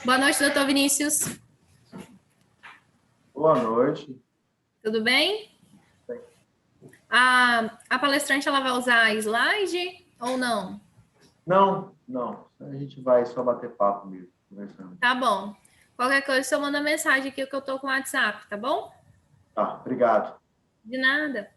Boa noite, doutor Vinícius. Boa noite. Tudo bem? Bem. A palestrante ela vai usar slide ou não? Não. A gente vai só bater papo mesmo, conversando. Tá bom. Qualquer coisa, você manda mensagem aqui que eu tô com o WhatsApp, tá bom? Tá, obrigado. De nada.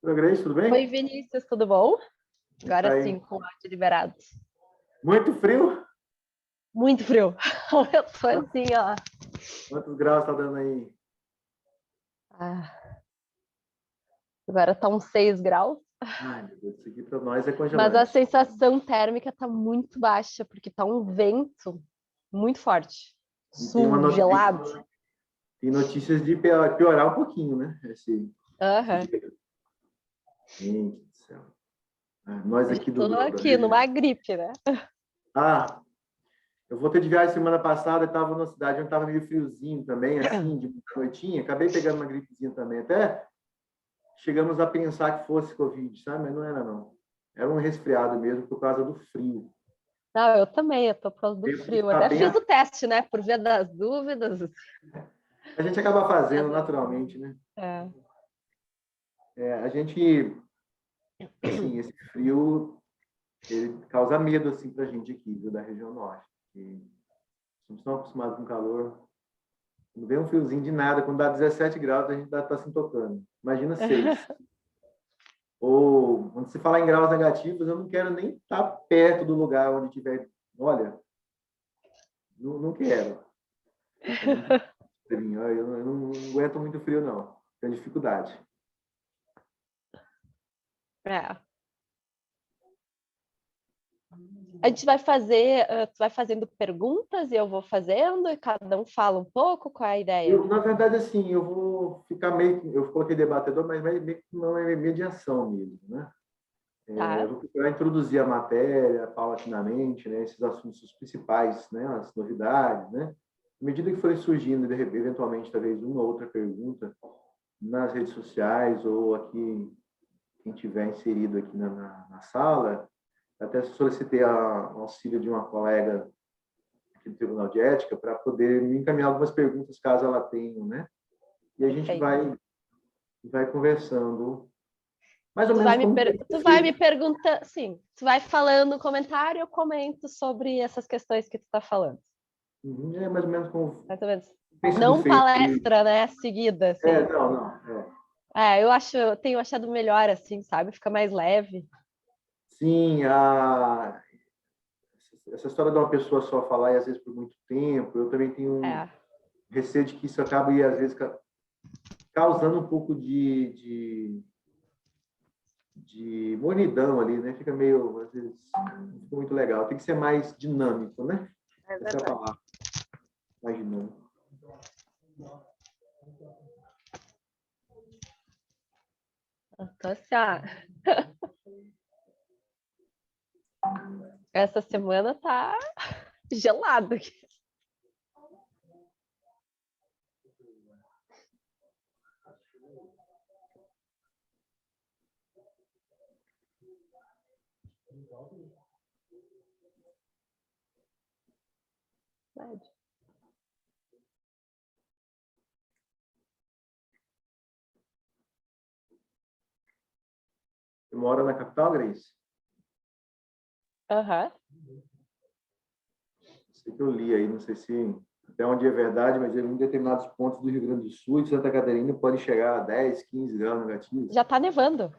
Oi, Grace, tudo bem? Oi, Vinícius, tudo bom? Agora Tá aí. sim, com o áudio liberado. Muito frio? Muito frio. Eu tô assim, ó. Quantos graus tá dando aí? Agora tá uns 6 graus, Ai, meu Deus, isso aqui pra nós é mas congelante. a sensação térmica tá muito baixa, porque tá um vento muito forte. E tem uma Gelado. Tem notícias de piorar um pouquinho, né? Esse dia. Gente do céu. Nós aqui do Tô aqui numa gripe, né? Eu voltei de viagem semana passada, estava numa cidade onde estava meio friozinho também, assim, de noitinha. Acabei pegando uma gripezinha também. Até chegamos a pensar que fosse Covid, sabe? Mas não era, não. Era um resfriado mesmo por causa do frio. Não, eu também, eu tô por causa do frio. Tá Até bem... fiz o teste, né? Por via das dúvidas. A gente acaba fazendo naturalmente, né? A gente, assim, esse frio, ele causa medo, assim, pra gente aqui, viu, da região norte. Porque estamos tão acostumados com calor. Não vem um friozinho de nada. Quando dá 17 graus, a gente está se tocando. Imagina 6. Ou, quando se falar em graus negativos, eu não quero nem estar perto do lugar onde tiver. Olha, não quero. É muito frio. Eu não aguento muito frio, não. Tenho dificuldade. É. A gente vai fazer, tu vai fazendo perguntas e eu vou fazendo, e cada um fala um pouco, qual é a ideia? Na verdade, assim, eu vou ficar eu coloquei debatedor, mas meio que não é mediação mesmo, né? Tá. Eu vou procurar introduzir a matéria paulatinamente, né? Esses assuntos principais, né? As novidades, né? À medida que forem surgindo, eventualmente, talvez uma ou outra pergunta nas redes sociais ou aqui, quem tiver inserido aqui na sala, até solicitei o auxílio de uma colega aqui do Tribunal de Ética para poder me encaminhar algumas perguntas, caso ela tenha, né? E a gente vai conversando. Mais ou menos como Tu vai me perguntar, sim, tu vai falando no comentário, eu comento sobre essas questões que tu está falando. É mais ou menos como Mais ou menos. tem sido Não feito. palestra, né? Seguida, assim. Não. Eu tenho achado melhor assim, sabe? Fica mais leve. Sim, essa história de uma pessoa só falar e às vezes por muito tempo, eu também tenho receio de que isso acabe às vezes causando um pouco de mornidão ali, né? Fica meio, às vezes, não fica muito legal. Tem que ser mais dinâmico, né? Essa é a palavra. Mais dinâmico. Então, assim, essa semana tá gelado aqui. Você mora na capital, Grace? Aham. Sei que eu li aí, não sei se até onde é verdade, mas em determinados pontos do Rio Grande do Sul e de Santa Catarina pode chegar a 10, 15 graus negativos. Já tá nevando.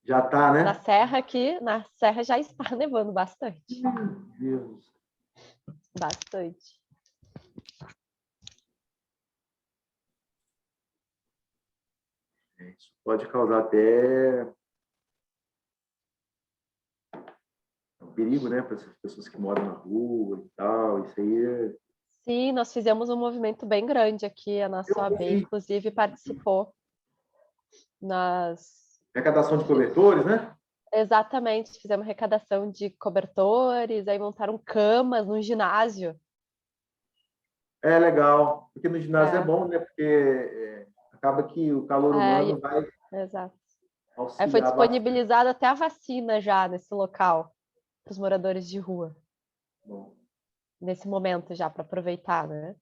Já tá, Na né? serra aqui, na serra já está nevando bastante. Meu Deus. Bastante. Isso pode causar até um perigo, né, para essas pessoas que moram na rua e tal. Isso aí Sim, nós fizemos um movimento bem grande aqui. A nossa OAB, inclusive, participou nas... arrecadação de cobertores, né? Exatamente, fizemos arrecadação de cobertores, aí montaram camas no ginásio. É legal, porque no ginásio é bom, né? Porque acaba que o calor humano vai exato. Aí foi auxiliar bastante. disponibilizada até a vacina já nesse local para os moradores de rua. Bom. Nesse momento já, para aproveitar, né?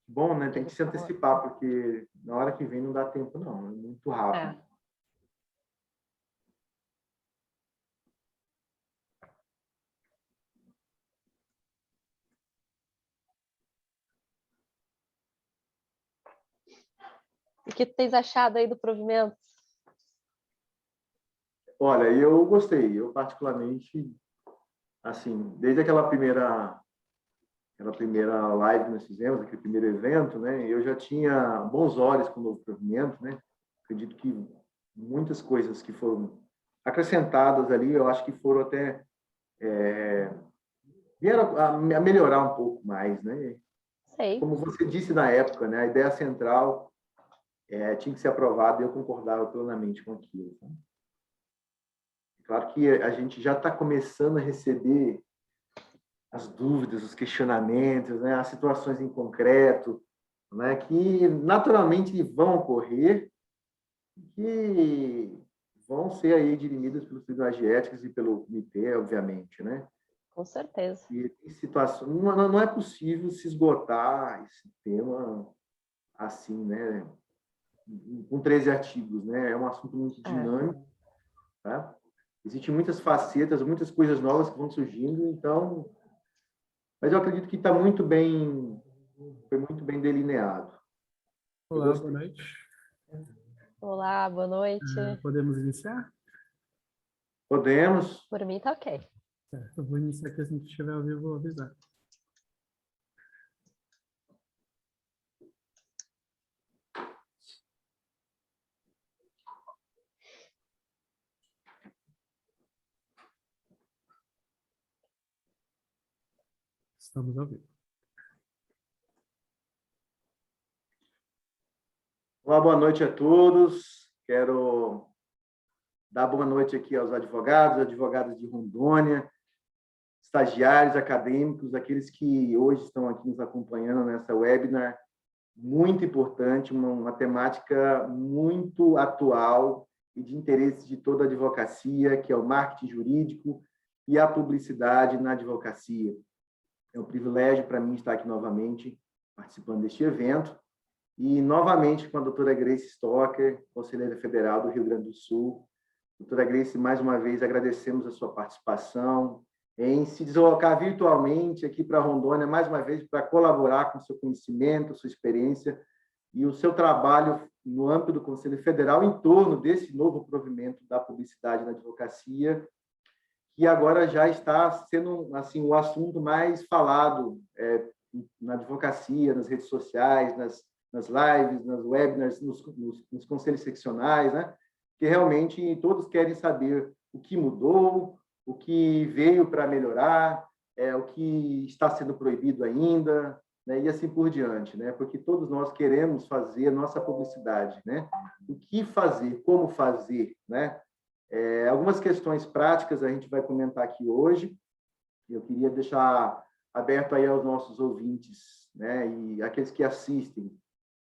Bom, né? Tem que se antecipar, porque na hora que vem não dá tempo, não. É muito rápido. O que tens achado aí do provimento? Olha, eu gostei. Eu, particularmente, assim, desde aquela primeira live que nós fizemos, aquele primeiro evento, né? Eu já tinha bons olhos com o novo provimento, né? Acredito que muitas coisas que foram acrescentadas ali, eu acho que foram até vieram a melhorar um pouco mais, né? Sei. Como você disse na época, né? A ideia central tinha que ser aprovada e eu concordava plenamente com aquilo. Tá? Claro que a gente já está começando a receber as dúvidas, os questionamentos, né? As situações em concreto, né? Que naturalmente vão ocorrer, que vão ser aí dirimidas pelos tribunais de éticas e pelo comitê, obviamente, né? Com certeza. E tem situação, não é possível se esgotar esse tema assim, né? Com 13 artigos, né? É um assunto muito dinâmico, tá? Existem muitas facetas, muitas coisas novas que vão surgindo, então Mas eu acredito que está muito bem, foi muito bem delineado. Olá, boa noite. Olá, boa noite. Podemos iniciar? Podemos. Por mim tá ok. Eu vou iniciar aqui, assim que estiver ao vivo, vou avisar. Estamos ao vivo. Olá, boa noite a todos. Quero dar boa noite aqui aos advogados de Rondônia, estagiários, acadêmicos, aqueles que hoje estão aqui nos acompanhando nessa webinar muito importante, uma temática muito atual e de interesse de toda a advocacia, que é o marketing jurídico e a publicidade na advocacia. É um privilégio para mim estar aqui novamente participando deste evento e novamente com a doutora Grace Stocker, conselheira federal do Rio Grande do Sul. Doutora Grace, mais uma vez agradecemos a sua participação em se deslocar virtualmente aqui para Rondônia, mais uma vez, para colaborar com o seu conhecimento, sua experiência e o seu trabalho no âmbito do Conselho Federal em torno desse novo provimento da publicidade na advocacia, que agora já está sendo assim o assunto mais falado na advocacia, nas redes sociais, nas lives, nas webinars, nos conselhos seccionais, né? Que realmente todos querem saber o que mudou, o que veio para melhorar, o que está sendo proibido ainda, né? E assim por diante, né? Porque todos nós queremos fazer a nossa publicidade, né? O que fazer, como fazer, né? Algumas questões práticas a gente vai comentar aqui hoje. Eu queria deixar aberto aí aos nossos ouvintes, né? E aqueles que assistem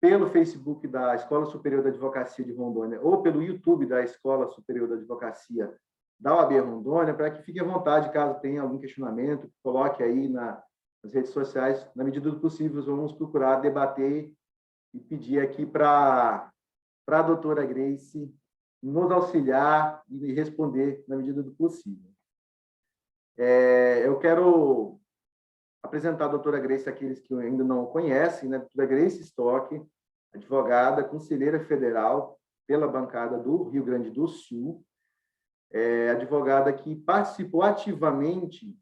pelo Facebook da Escola Superior da Advocacia de Rondônia ou pelo YouTube da Escola Superior da Advocacia da OAB Rondônia, para que fique à vontade, caso tenha algum questionamento, coloque aí nas redes sociais. Na medida do possível, vamos procurar debater e pedir aqui para a doutora Grace nos auxiliar e responder na medida do possível. Eu quero apresentar a doutora Grace àqueles que ainda não conhecem, né? A doutora Grace Stocker, advogada, conselheira federal pela bancada do Rio Grande do Sul, advogada que participou ativamente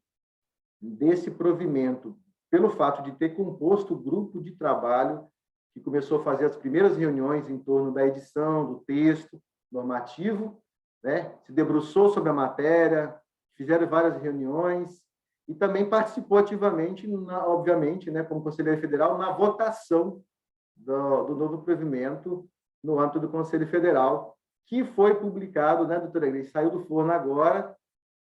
desse provimento pelo fato de ter composto o grupo de trabalho que começou a fazer as primeiras reuniões em torno da edição do texto normativo, né? Se debruçou sobre a matéria, fizeram várias reuniões e também participou ativamente, obviamente, né, como conselheira federal, na votação do novo provimento no âmbito do Conselho Federal, que foi publicado, né, doutora Grace, saiu do forno agora,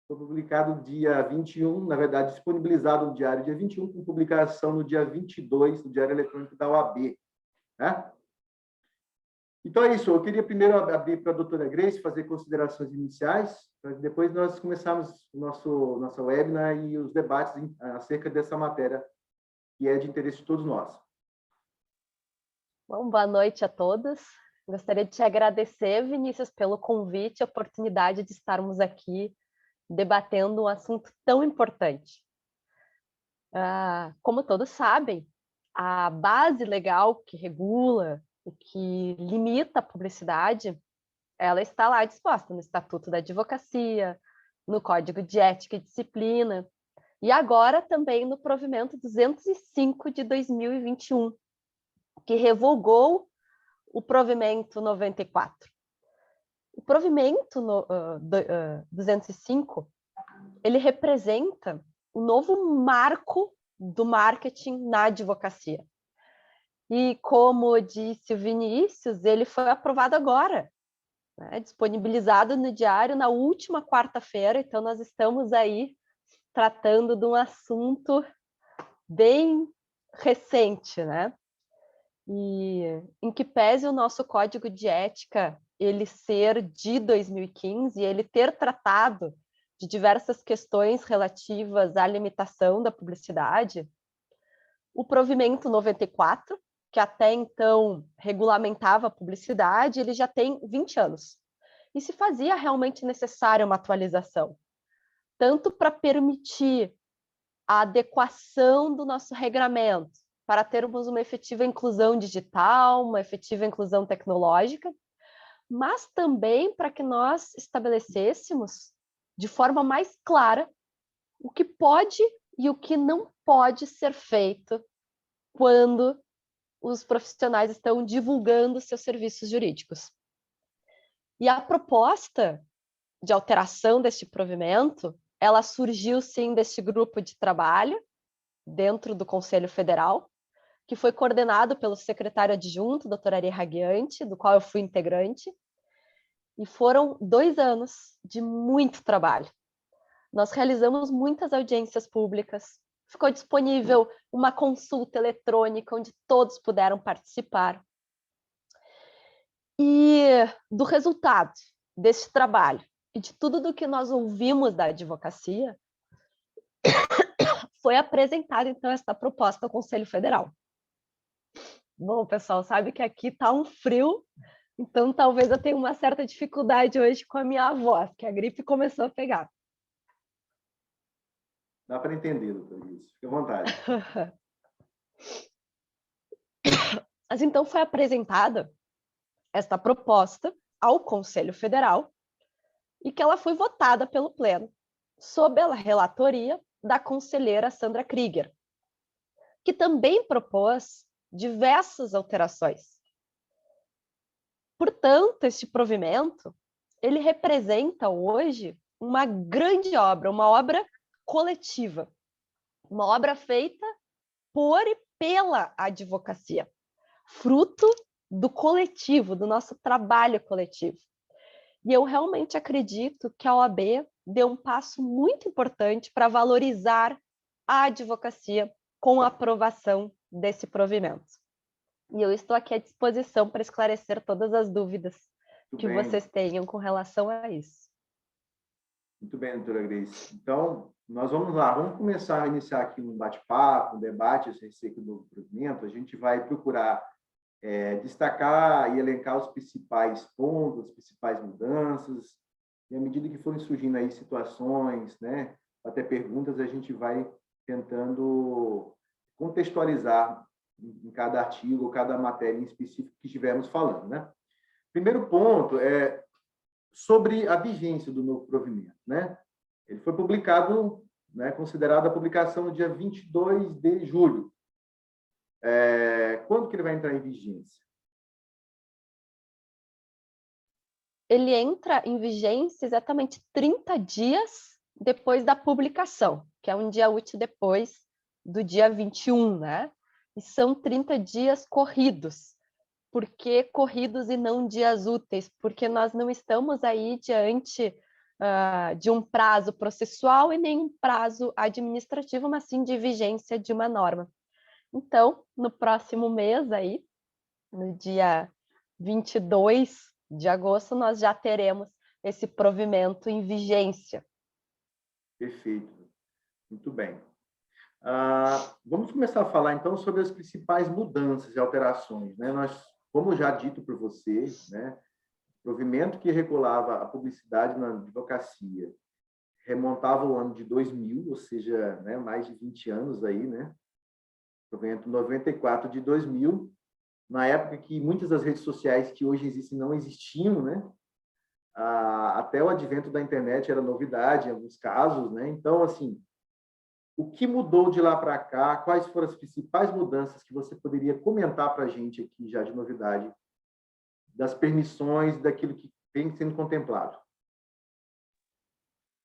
foi publicado dia 21, na verdade, disponibilizado no diário dia 21, com publicação no dia 22, no Diário Eletrônico da OAB. Né? Então, é isso. Eu queria primeiro abrir para a doutora Grace, fazer considerações iniciais, para depois nós começarmos nossa webinar e os debates acerca dessa matéria, que é de interesse de todos nós. Bom, boa noite a todos. Gostaria de te agradecer, Vinícius, pelo convite e a oportunidade de estarmos aqui debatendo um assunto tão importante. Como todos sabem, a base legal que regula e que limita a publicidade, ela está lá disposta no Estatuto da Advocacia, no Código de Ética e Disciplina, e agora também no provimento 205 de 2021, que revogou o provimento 94. O provimento 205, ele representa um novo marco do marketing na advocacia. E, como disse o Vinícius, ele foi aprovado agora, né? Disponibilizado no diário na última quarta-feira, então nós estamos aí tratando de um assunto bem recente, né? E em que pese o nosso Código de Ética ele ser de 2015, ele ter tratado de diversas questões relativas à limitação da publicidade, o provimento 94, que até então regulamentava a publicidade, ele já tem 20 anos. E se fazia realmente necessária uma atualização, tanto para permitir a adequação do nosso regramento para termos uma efetiva inclusão digital, uma efetiva inclusão tecnológica, mas também para que nós estabelecêssemos de forma mais clara o que pode e o que não pode ser feito quando os profissionais estão divulgando seus serviços jurídicos. E a proposta de alteração deste provimento, ela surgiu sim deste grupo de trabalho dentro do Conselho Federal, que foi coordenado pelo secretário adjunto, Dr. Ari Raguiante, do qual eu fui integrante, e foram 2 anos de muito trabalho. Nós realizamos muitas audiências públicas, ficou disponível uma consulta eletrônica onde todos puderam participar. E do resultado deste trabalho e de tudo do que nós ouvimos da advocacia, foi apresentada, então, esta proposta ao Conselho Federal. Bom, pessoal, sabe que aqui está um frio, então talvez eu tenha uma certa dificuldade hoje com a minha voz, que a gripe começou a pegar. Dá para entender, doutor Iris. Fique à vontade. Mas então foi apresentada esta proposta ao Conselho Federal e que ela foi votada pelo Pleno, sob a relatoria da conselheira Sandra Krieger, que também propôs diversas alterações. Portanto, este provimento, ele representa hoje uma grande obra, uma obra coletiva, uma obra feita por e pela advocacia, fruto do coletivo, do nosso trabalho coletivo. E eu realmente acredito que a OAB deu um passo muito importante para valorizar a advocacia com a aprovação desse provimento. E eu estou aqui à disposição para esclarecer todas as dúvidas Muito que bem. vocês tenham com relação a isso. Muito bem, doutora Grace. Então, nós vamos lá, vamos começar a iniciar aqui um bate-papo, um debate a respeito do provimento. A gente vai procurar destacar e elencar os principais pontos, as principais mudanças, e à medida que forem surgindo aí situações, né, até perguntas, a gente vai tentando contextualizar em cada artigo, cada matéria em específico que estivermos falando, né? Primeiro ponto é sobre a vigência do novo provimento, né? Ele foi publicado, né, considerado a publicação no dia 22 de julho. Quando que ele vai entrar em vigência? Ele entra em vigência exatamente 30 dias depois da publicação, que é um dia útil depois do dia 21, né? E são 30 dias corridos. Por que corridos e não dias úteis? Porque nós não estamos aí diante de um prazo processual e nem um prazo administrativo, mas sim de vigência de uma norma. Então, no próximo mês, aí, no dia 22 de agosto, nós já teremos esse provimento em vigência. Perfeito. Muito bem. Vamos começar a falar, então, sobre as principais mudanças e alterações, né? Nós, como já dito por você, né, o provimento que regulava a publicidade na advocacia remontava ao ano de 2000, ou seja, né, mais de 20 anos aí, né? Provimento 94 de 2000, na época que muitas das redes sociais que hoje existem não existiam, né? Até o advento da internet era novidade em alguns casos, né? Então, assim, o que mudou de lá para cá? Quais foram as principais mudanças que você poderia comentar para a gente aqui já de novidade das permissões, daquilo que vem sendo contemplado?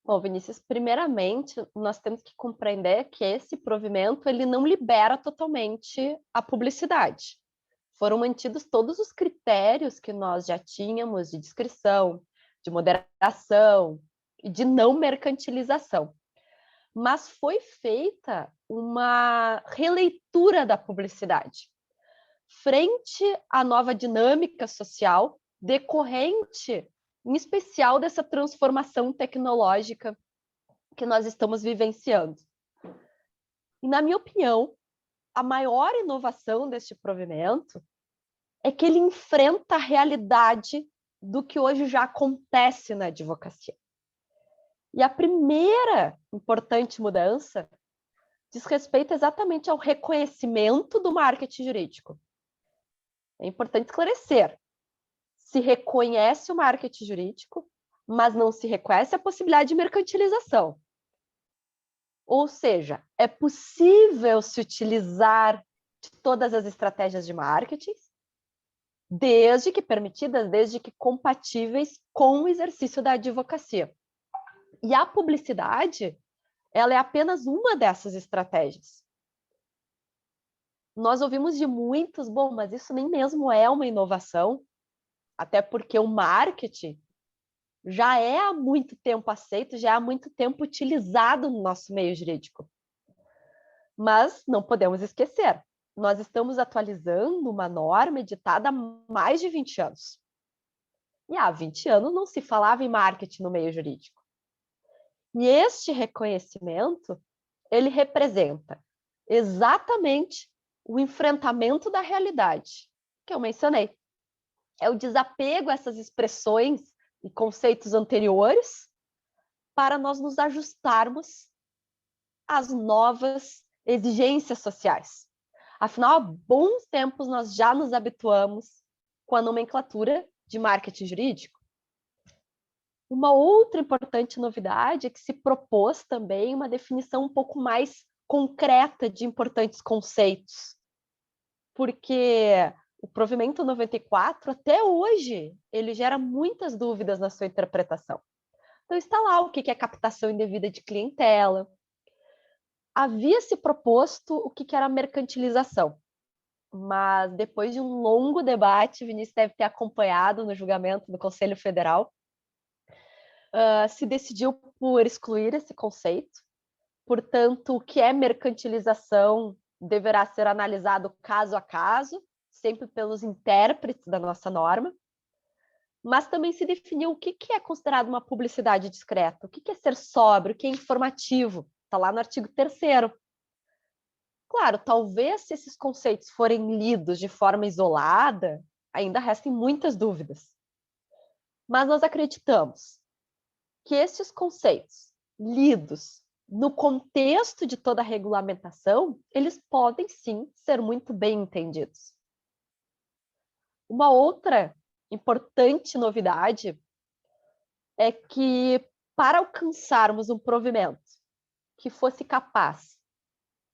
Bom, Vinícius, primeiramente, nós temos que compreender que esse provimento ele não libera totalmente a publicidade. Foram mantidos todos os critérios que nós já tínhamos de descrição, de moderação e de não mercantilização. Mas foi feita uma releitura da publicidade frente à nova dinâmica social decorrente, em especial, dessa transformação tecnológica que nós estamos vivenciando. E, na minha opinião, a maior inovação deste provimento é que ele enfrenta a realidade do que hoje já acontece na advocacia. E a primeira importante mudança diz respeito exatamente ao reconhecimento do marketing jurídico. É importante esclarecer. Se reconhece o marketing jurídico, mas não se reconhece a possibilidade de mercantilização. Ou seja, é possível se utilizar de todas as estratégias de marketing, desde que permitidas, desde que compatíveis com o exercício da advocacia. E a publicidade, ela é apenas uma dessas estratégias. Nós ouvimos de muitos, bom, mas isso nem mesmo é uma inovação, até porque o marketing já é há muito tempo aceito, já é há muito tempo utilizado no nosso meio jurídico. Mas não podemos esquecer, nós estamos atualizando uma norma editada há mais de 20 anos. E há 20 anos não se falava em marketing no meio jurídico. E este reconhecimento, ele representa exatamente o enfrentamento da realidade que eu mencionei. É o desapego a essas expressões e conceitos anteriores para nós nos ajustarmos às novas exigências sociais. Afinal, há bons tempos nós já nos habituamos com a nomenclatura de marketing jurídico. Uma outra importante novidade é que se propôs também uma definição um pouco mais concreta de importantes conceitos, porque o provimento 94, até hoje, ele gera muitas dúvidas na sua interpretação. Então, está lá o que é captação indevida de clientela. Havia se proposto o que era mercantilização, mas depois de um longo debate, Vinícius deve ter acompanhado no julgamento do Conselho Federal, se decidiu por excluir esse conceito. Portanto, o que é mercantilização deverá ser analisado caso a caso, sempre pelos intérpretes da nossa norma, mas também se definiu o que é considerado uma publicidade discreta, o que é ser sóbrio, o que é informativo, está lá no artigo 3º. Claro, talvez se esses conceitos forem lidos de forma isolada, ainda restem muitas dúvidas. Mas nós acreditamos que esses conceitos lidos no contexto de toda a regulamentação, eles podem sim ser muito bem entendidos. Uma outra importante novidade é que, para alcançarmos um provimento que fosse capaz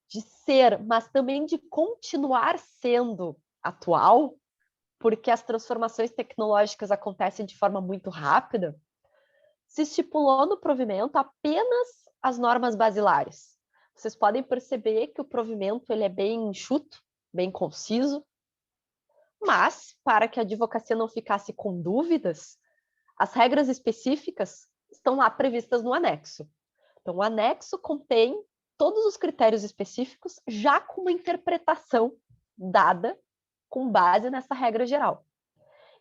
de ser, mas também de continuar sendo atual, porque as transformações tecnológicas acontecem de forma muito rápida, se estipulou no provimento apenas as normas basilares. Vocês podem perceber que o provimento ele é bem enxuto, bem conciso, mas, para que a advocacia não ficasse com dúvidas, as regras específicas estão lá previstas no anexo. Então, o anexo contém todos os critérios específicos, já com uma interpretação dada com base nessa regra geral.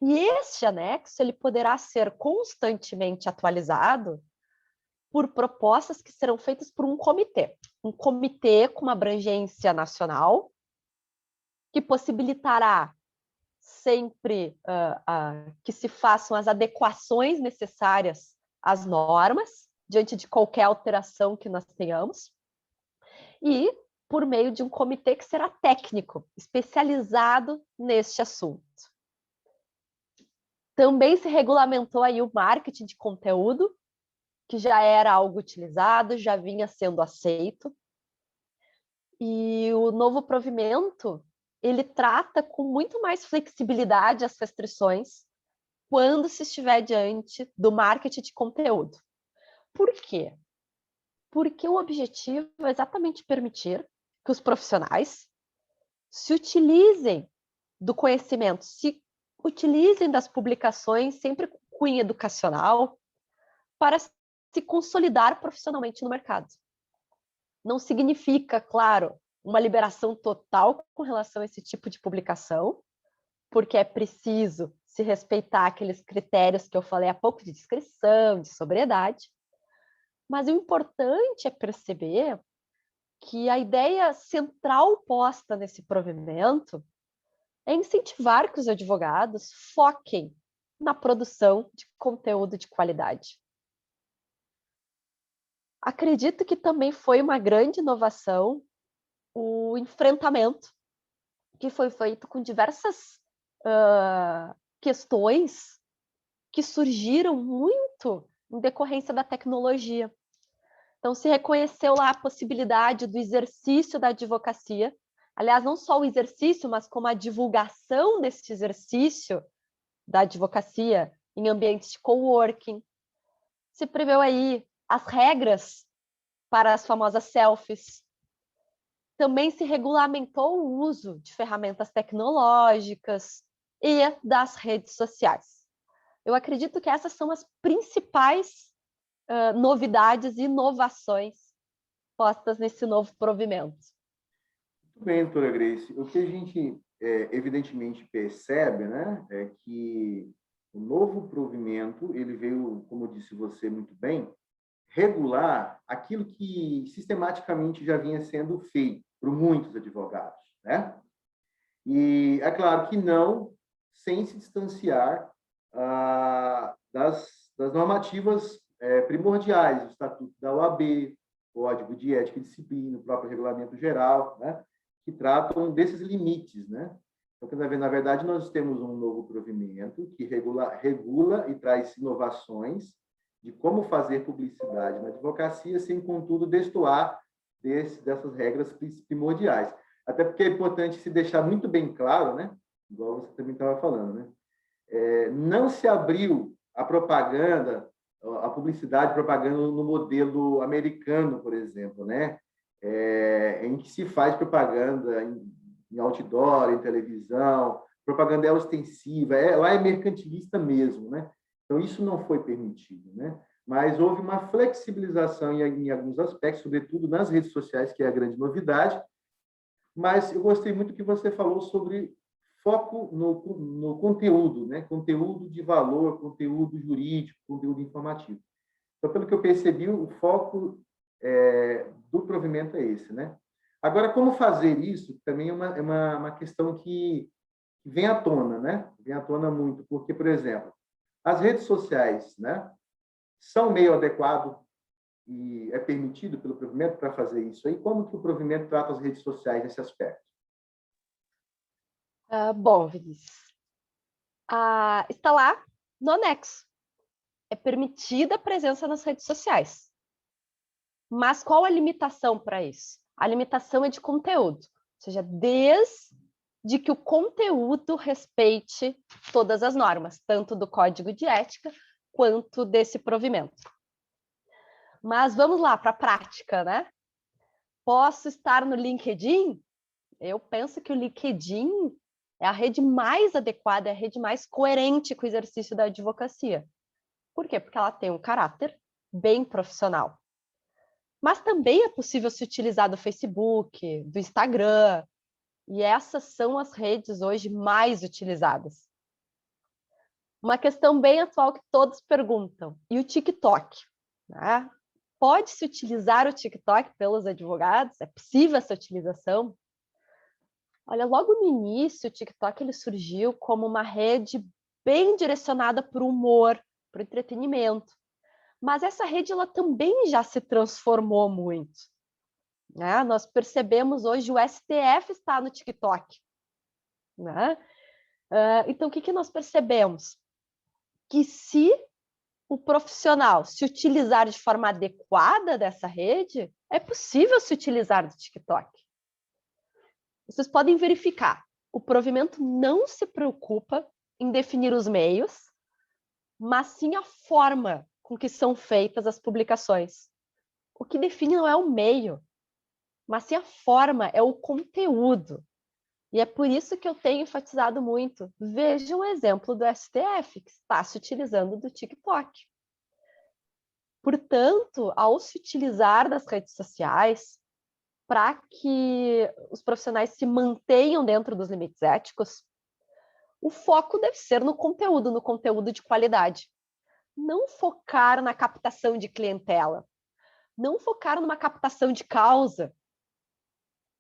E este anexo ele poderá ser constantemente atualizado por propostas que serão feitas por um comitê com uma abrangência nacional, que possibilitará sempre que se façam as adequações necessárias às normas, diante de qualquer alteração que nós tenhamos, e por meio de um comitê que será técnico, especializado neste assunto. Também se regulamentou aí o marketing de conteúdo, que já era algo utilizado, já vinha sendo aceito. E o novo provimento, ele trata com muito mais flexibilidade as restrições quando se estiver diante do marketing de conteúdo. Por quê? Porque o objetivo é exatamente permitir que os profissionais se utilizem do conhecimento, se utilizem das publicações sempre com cunho educacional para se consolidar profissionalmente no mercado. Não significa, claro, uma liberação total com relação a esse tipo de publicação, porque é preciso se respeitar aqueles critérios que eu falei há pouco de discrição, de sobriedade. Mas o importante é perceber que a ideia central posta nesse provimento é incentivar que os advogados foquem na produção de conteúdo de qualidade. Acredito que também foi uma grande inovação o enfrentamento que foi feito com diversas questões que surgiram muito em decorrência da tecnologia. Então, se reconheceu lá a possibilidade do exercício da advocacia, aliás, não só o exercício, mas como a divulgação desse exercício da advocacia em ambientes de coworking. Se preveu aí as regras para as famosas selfies. Também se regulamentou o uso de ferramentas tecnológicas e das redes sociais. Eu acredito que essas são as principais novidades e inovações postas nesse novo provimento. Muito bem, doutora Grace. O que a gente evidentemente percebe, né, é que o novo provimento, ele veio, como disse você muito bem, regular aquilo que sistematicamente já vinha sendo feito por muitos advogados, né? E é claro que não sem se distanciar das normativas primordiais, o Estatuto da OAB, o Código de Ética e Disciplina, o próprio Regulamento Geral, né? Que tratam desses limites, né? Então, na verdade, nós temos um novo provimento que regula e traz inovações de como fazer publicidade na advocacia sem, contudo, destoar dessas regras primordiais. Até porque é importante se deixar muito bem claro, né? Igual você também estava falando, né? Não se abriu a propaganda, a publicidade, propaganda no modelo americano, por exemplo, né? Em que se faz propaganda em outdoor, em televisão, propaganda é ostensiva, lá é mercantilista mesmo, né? Então, isso não foi permitido, né? Mas houve uma flexibilização em alguns aspectos, sobretudo nas redes sociais, que é a grande novidade. Mas eu gostei muito que você falou sobre foco no conteúdo, né? Conteúdo de valor, conteúdo jurídico, conteúdo informativo. Então, pelo que eu percebi, o foco do provimento é esse, né? Agora, como fazer isso também é uma questão que vem à tona, né? Vem à tona muito, porque, por exemplo, as redes sociais, né, são meio adequado e é permitido pelo provimento para fazer isso aí? Como que o provimento trata as redes sociais nesse aspecto? Bom, Vinícius, está lá no anexo. É permitida a presença nas redes sociais. Mas qual a limitação para isso? A limitação é de conteúdo, ou seja, desde que o conteúdo respeite todas as normas, tanto do Código de Ética quanto desse provimento. Mas vamos lá para a prática, né? Posso estar no LinkedIn? Eu penso que o LinkedIn é a rede mais adequada, é a rede mais coerente com o exercício da advocacia. Por quê? Porque ela tem um caráter bem profissional. Mas também é possível se utilizar do Facebook, do Instagram, e essas são as redes hoje mais utilizadas. Uma questão bem atual que todos perguntam, e o TikTok? Né? Pode-se utilizar o TikTok pelos advogados? É possível essa utilização? Olha, logo no início, o TikTok ele surgiu como uma rede bem direcionada para o humor, para o entretenimento. Mas essa rede ela também já se transformou muito. Né? Nós percebemos hoje o STF está no TikTok. Né? Então, o que nós percebemos? Que se o profissional se utilizar de forma adequada dessa rede, é possível se utilizar do TikTok. Vocês podem verificar, o provimento não se preocupa em definir os meios, mas sim a forma com que são feitas as publicações. O que define não é o meio, mas sim a forma, é o conteúdo. E é por isso que eu tenho enfatizado muito. Veja um exemplo do STF, que está se utilizando do TikTok. Portanto, ao se utilizar das redes sociais, para que os profissionais se mantenham dentro dos limites éticos, o foco deve ser no conteúdo de qualidade. Não focar na captação de clientela, não focar numa captação de causa.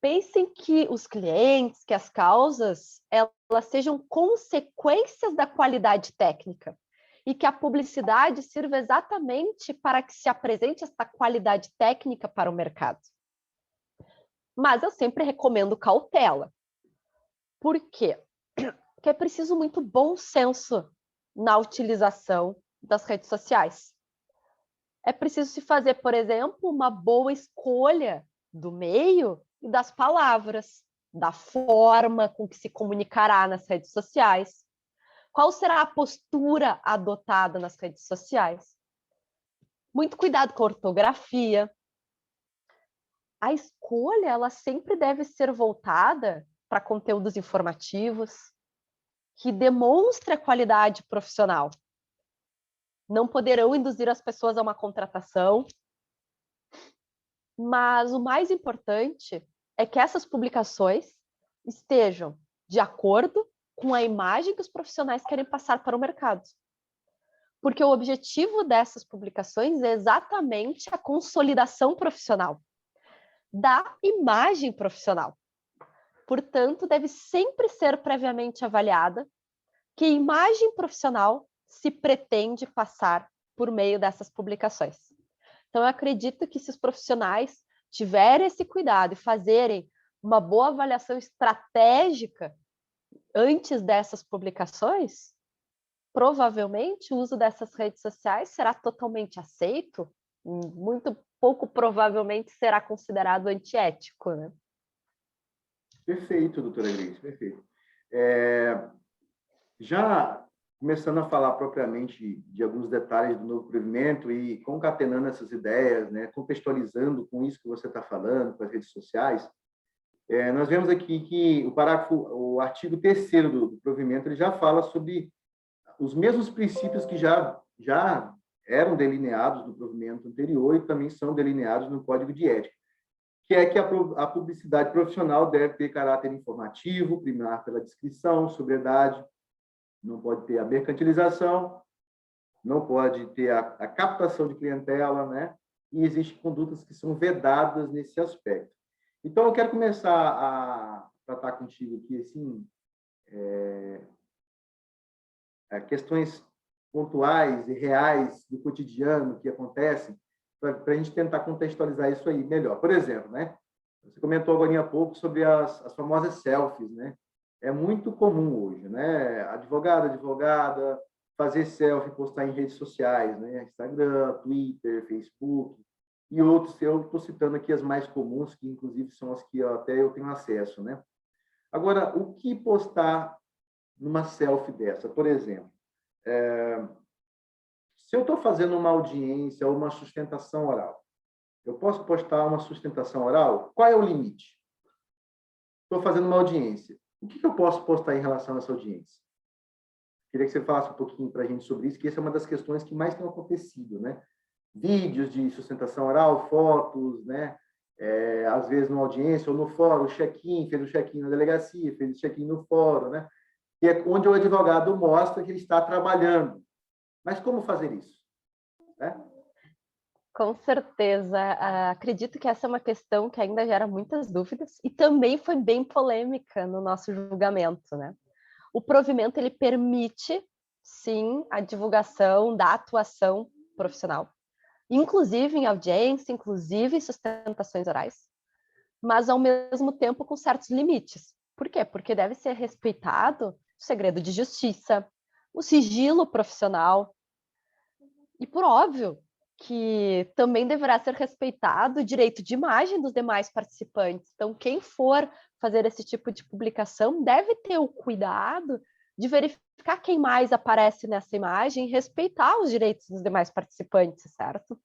Pensem que os clientes, que as causas, elas sejam consequências da qualidade técnica e que a publicidade sirva exatamente para que se apresente essa qualidade técnica para o mercado. Mas eu sempre recomendo cautela. Por quê? Porque é preciso muito bom senso na utilização das redes sociais. É preciso se fazer, por exemplo, uma boa escolha do meio e das palavras, da forma com que se comunicará nas redes sociais. Qual será a postura adotada nas redes sociais? Muito cuidado com a ortografia. A escolha, ela sempre deve ser voltada para conteúdos informativos, que demonstrem a qualidade profissional. Não poderão induzir as pessoas a uma contratação, mas o mais importante é que essas publicações estejam de acordo com a imagem que os profissionais querem passar para o mercado. Porque o objetivo dessas publicações é exatamente a consolidação profissional, da imagem profissional. Portanto, deve sempre ser previamente avaliada que imagem profissional se pretende passar por meio dessas publicações. Então, eu acredito que se os profissionais tiverem esse cuidado e fazerem uma boa avaliação estratégica antes dessas publicações, provavelmente o uso dessas redes sociais será totalmente aceito, muito pouco provavelmente será considerado antiético, né? Perfeito, doutora Grace, perfeito. Já começando a falar propriamente de alguns detalhes do novo provimento e concatenando essas ideias, né, contextualizando com isso que você está falando, com as redes sociais, nós vemos aqui que o artigo 3º do provimento, ele já fala sobre os mesmos princípios que já eram delineados no provimento anterior e também são delineados no Código de Ética, que é que a publicidade profissional deve ter caráter informativo, primar pela descrição, sobriedade, não pode ter a mercantilização, não pode ter a captação de clientela, né? E existem condutas que são vedadas nesse aspecto. Então, eu quero começar a tratar contigo aqui, assim, questões pontuais e reais do cotidiano que acontecem, para a gente tentar contextualizar isso aí melhor. Por exemplo, né? Você comentou agora há pouco sobre as famosas selfies, né? É muito comum hoje, né? Advogada, fazer selfie, postar em redes sociais, né? Instagram, Twitter, Facebook e outros. Eu estou citando aqui as mais comuns, que inclusive são as que até eu tenho acesso, né? Agora, o que postar numa selfie dessa? Por exemplo, se eu estou fazendo uma audiência ou uma sustentação oral, eu posso postar uma sustentação oral? Qual é o limite? Estou fazendo uma audiência. O que eu posso postar em relação a essa audiência? Queria que você falasse um pouquinho para a gente sobre isso, que essa é uma das questões que mais tem acontecido, né? Vídeos de sustentação oral, fotos, né? Às vezes numa audiência ou no fórum, check-in, fez o check-in na delegacia, fez o check-in no fórum, né? Que é onde o advogado mostra que ele está trabalhando. Mas como fazer isso? Né? Com certeza. Acredito que essa é uma questão que ainda gera muitas dúvidas e também foi bem polêmica no nosso julgamento, né? O provimento, ele permite, sim, a divulgação da atuação profissional, inclusive em audiência, inclusive em sustentações orais, mas, ao mesmo tempo, com certos limites. Por quê? Porque deve ser respeitado o segredo de justiça, o sigilo profissional e, por óbvio, que também deverá ser respeitado o direito de imagem dos demais participantes. Então, quem for fazer esse tipo de publicação deve ter o cuidado de verificar quem mais aparece nessa imagem e respeitar os direitos dos demais participantes, certo?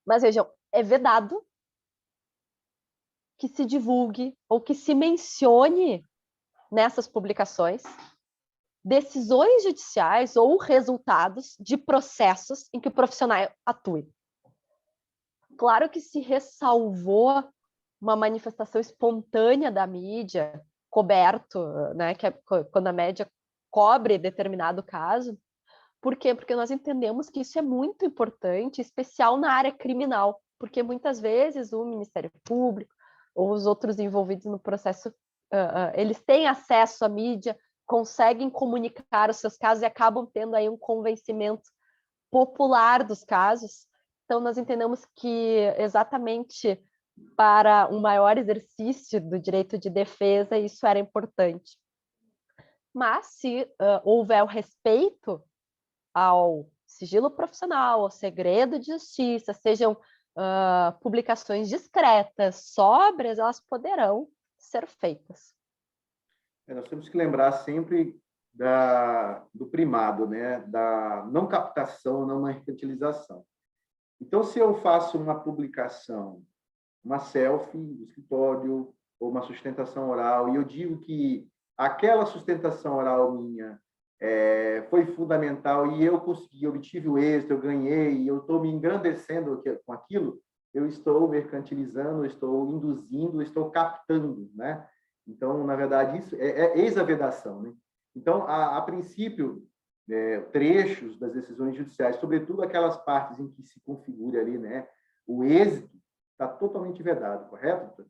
Mas vejam, é vedado que se divulgue ou que se mencione nessas publicações decisões judiciais ou resultados de processos em que o profissional atue. Claro que se ressalvou uma manifestação espontânea da mídia, coberto, né, que é quando a mídia cobre determinado caso. Por quê? Porque nós entendemos que isso é muito importante, especial na área criminal, porque muitas vezes o Ministério Público ou os outros envolvidos no processo, eles têm acesso à mídia, conseguem comunicar os seus casos e acabam tendo aí um convencimento popular dos casos. Então, nós entendemos que exatamente para um maior exercício do direito de defesa, isso era importante. Mas, se houver o respeito ao sigilo profissional, ao segredo de justiça, sejam publicações discretas, sóbrias, elas poderão ser feitas. Nós temos que lembrar sempre do primado, né? Da não captação, não mercantilização. Então, se eu faço uma publicação, uma selfie do escritório, ou uma sustentação oral, e eu digo que aquela sustentação oral minha foi fundamental e eu consegui, obtive o êxito, eu ganhei, e eu estou me engrandecendo com aquilo, eu estou mercantilizando, eu estou induzindo, eu estou captando, né? Então, na verdade, isso é exavedação, né? Então, a princípio, trechos das decisões judiciais, sobretudo aquelas partes em que se configura ali, né, o êxito, está totalmente vedado, correto, doutor?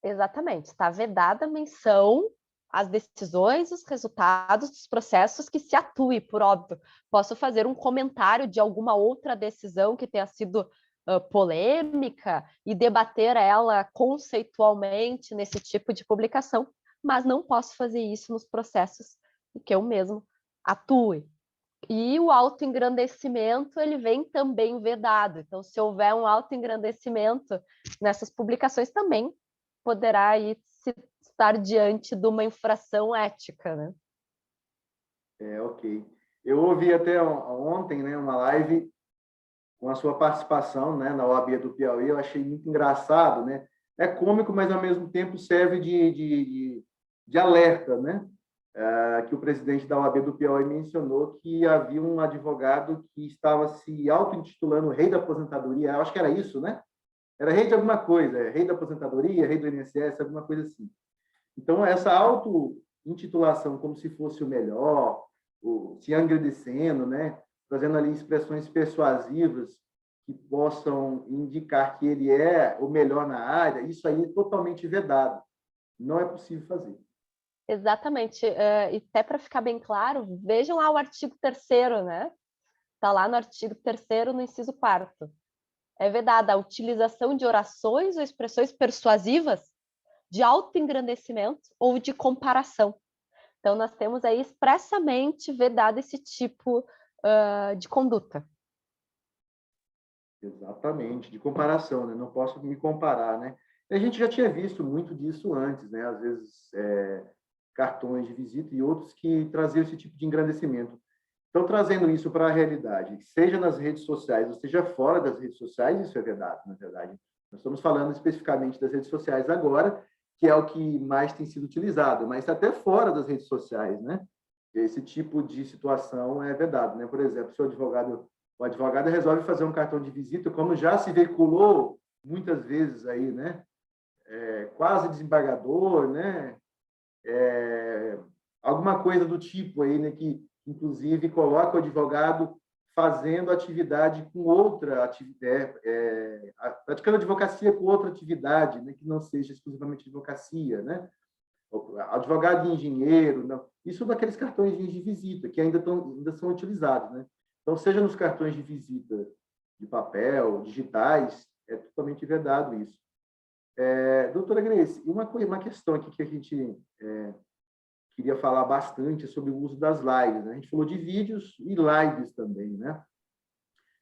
Exatamente. Está vedada a menção às decisões, os resultados dos processos que se atue, por óbvio. Posso fazer um comentário de alguma outra decisão que tenha sido polêmica e debater ela conceitualmente nesse tipo de publicação, mas não posso fazer isso nos processos em que eu mesmo atue. E o autoengrandecimento, ele vem também vedado. Então, se houver um autoengrandecimento nessas publicações, também poderá aí estar diante de uma infração ética, né? Ok. Eu ouvi até ontem, né, uma live com a sua participação, né, na OAB do Piauí, eu achei muito engraçado, né? É cômico, mas ao mesmo tempo serve de alerta, né? Que o presidente da OAB do Piauí mencionou que havia um advogado que estava se auto-intitulando rei da aposentadoria, eu acho que era isso, né? Era rei de alguma coisa, rei da aposentadoria, rei do INSS, alguma coisa assim. Então, essa auto-intitulação como se fosse o melhor, se agradecendo, né? Trazendo ali expressões persuasivas que possam indicar que ele é o melhor na área, isso aí é totalmente vedado. Não é possível fazer. Exatamente. E até para ficar bem claro, vejam lá o artigo 3º, né? Está lá no artigo 3º, no inciso 4º. É vedada a utilização de orações ou expressões persuasivas de autoengrandecimento ou de comparação. Então, nós temos aí expressamente vedado esse tipo de conduta. Exatamente, de comparação, né? Não posso me comparar, né? A gente já tinha visto muito disso antes, né? Às vezes, cartões de visita e outros que traziam esse tipo de engrandecimento. Então, trazendo isso para a realidade, seja nas redes sociais, ou seja fora das redes sociais, isso é verdade, na verdade. Nós estamos falando especificamente das redes sociais agora, que é o que mais tem sido utilizado, mas até fora das redes sociais, né? Esse tipo de situação é vedado, né? Por exemplo, se o advogado resolve fazer um cartão de visita, como já se veiculou muitas vezes aí, né? Quase desembargador, né? Alguma coisa do tipo aí, né? Que inclusive coloca o advogado fazendo atividade com outra atividade, praticando advocacia com outra atividade, né? Que não seja exclusivamente advocacia, né? Advogado e engenheiro, não. Isso daqueles cartões de visita que ainda são utilizados, né? Então, seja nos cartões de visita de papel, digitais, é totalmente vedado isso. Doutora Grace, uma questão aqui que a gente queria falar bastante sobre o uso das lives, né? A gente falou de vídeos e lives também, né?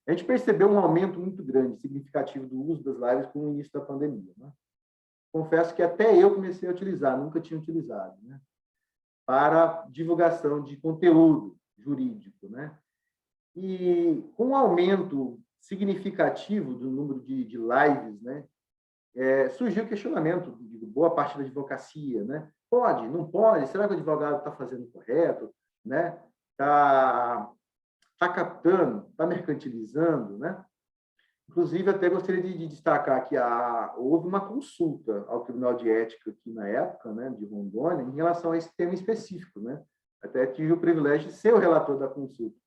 A gente percebeu um aumento muito grande, significativo do uso das lives com o início da pandemia, né? Confesso que até eu comecei a utilizar, nunca tinha utilizado, né? Para divulgação de conteúdo jurídico, né? E com o aumento significativo do número de lives, né? Surgiu o questionamento de boa parte da advocacia, né? Pode, não pode? Será que o advogado está fazendo correto, né? Está captando, está mercantilizando, né? Inclusive, até gostaria de destacar que houve uma consulta ao Tribunal de Ética aqui na época, né, de Rondônia, em relação a esse tema específico, né? Até tive o privilégio de ser o relator da consulta.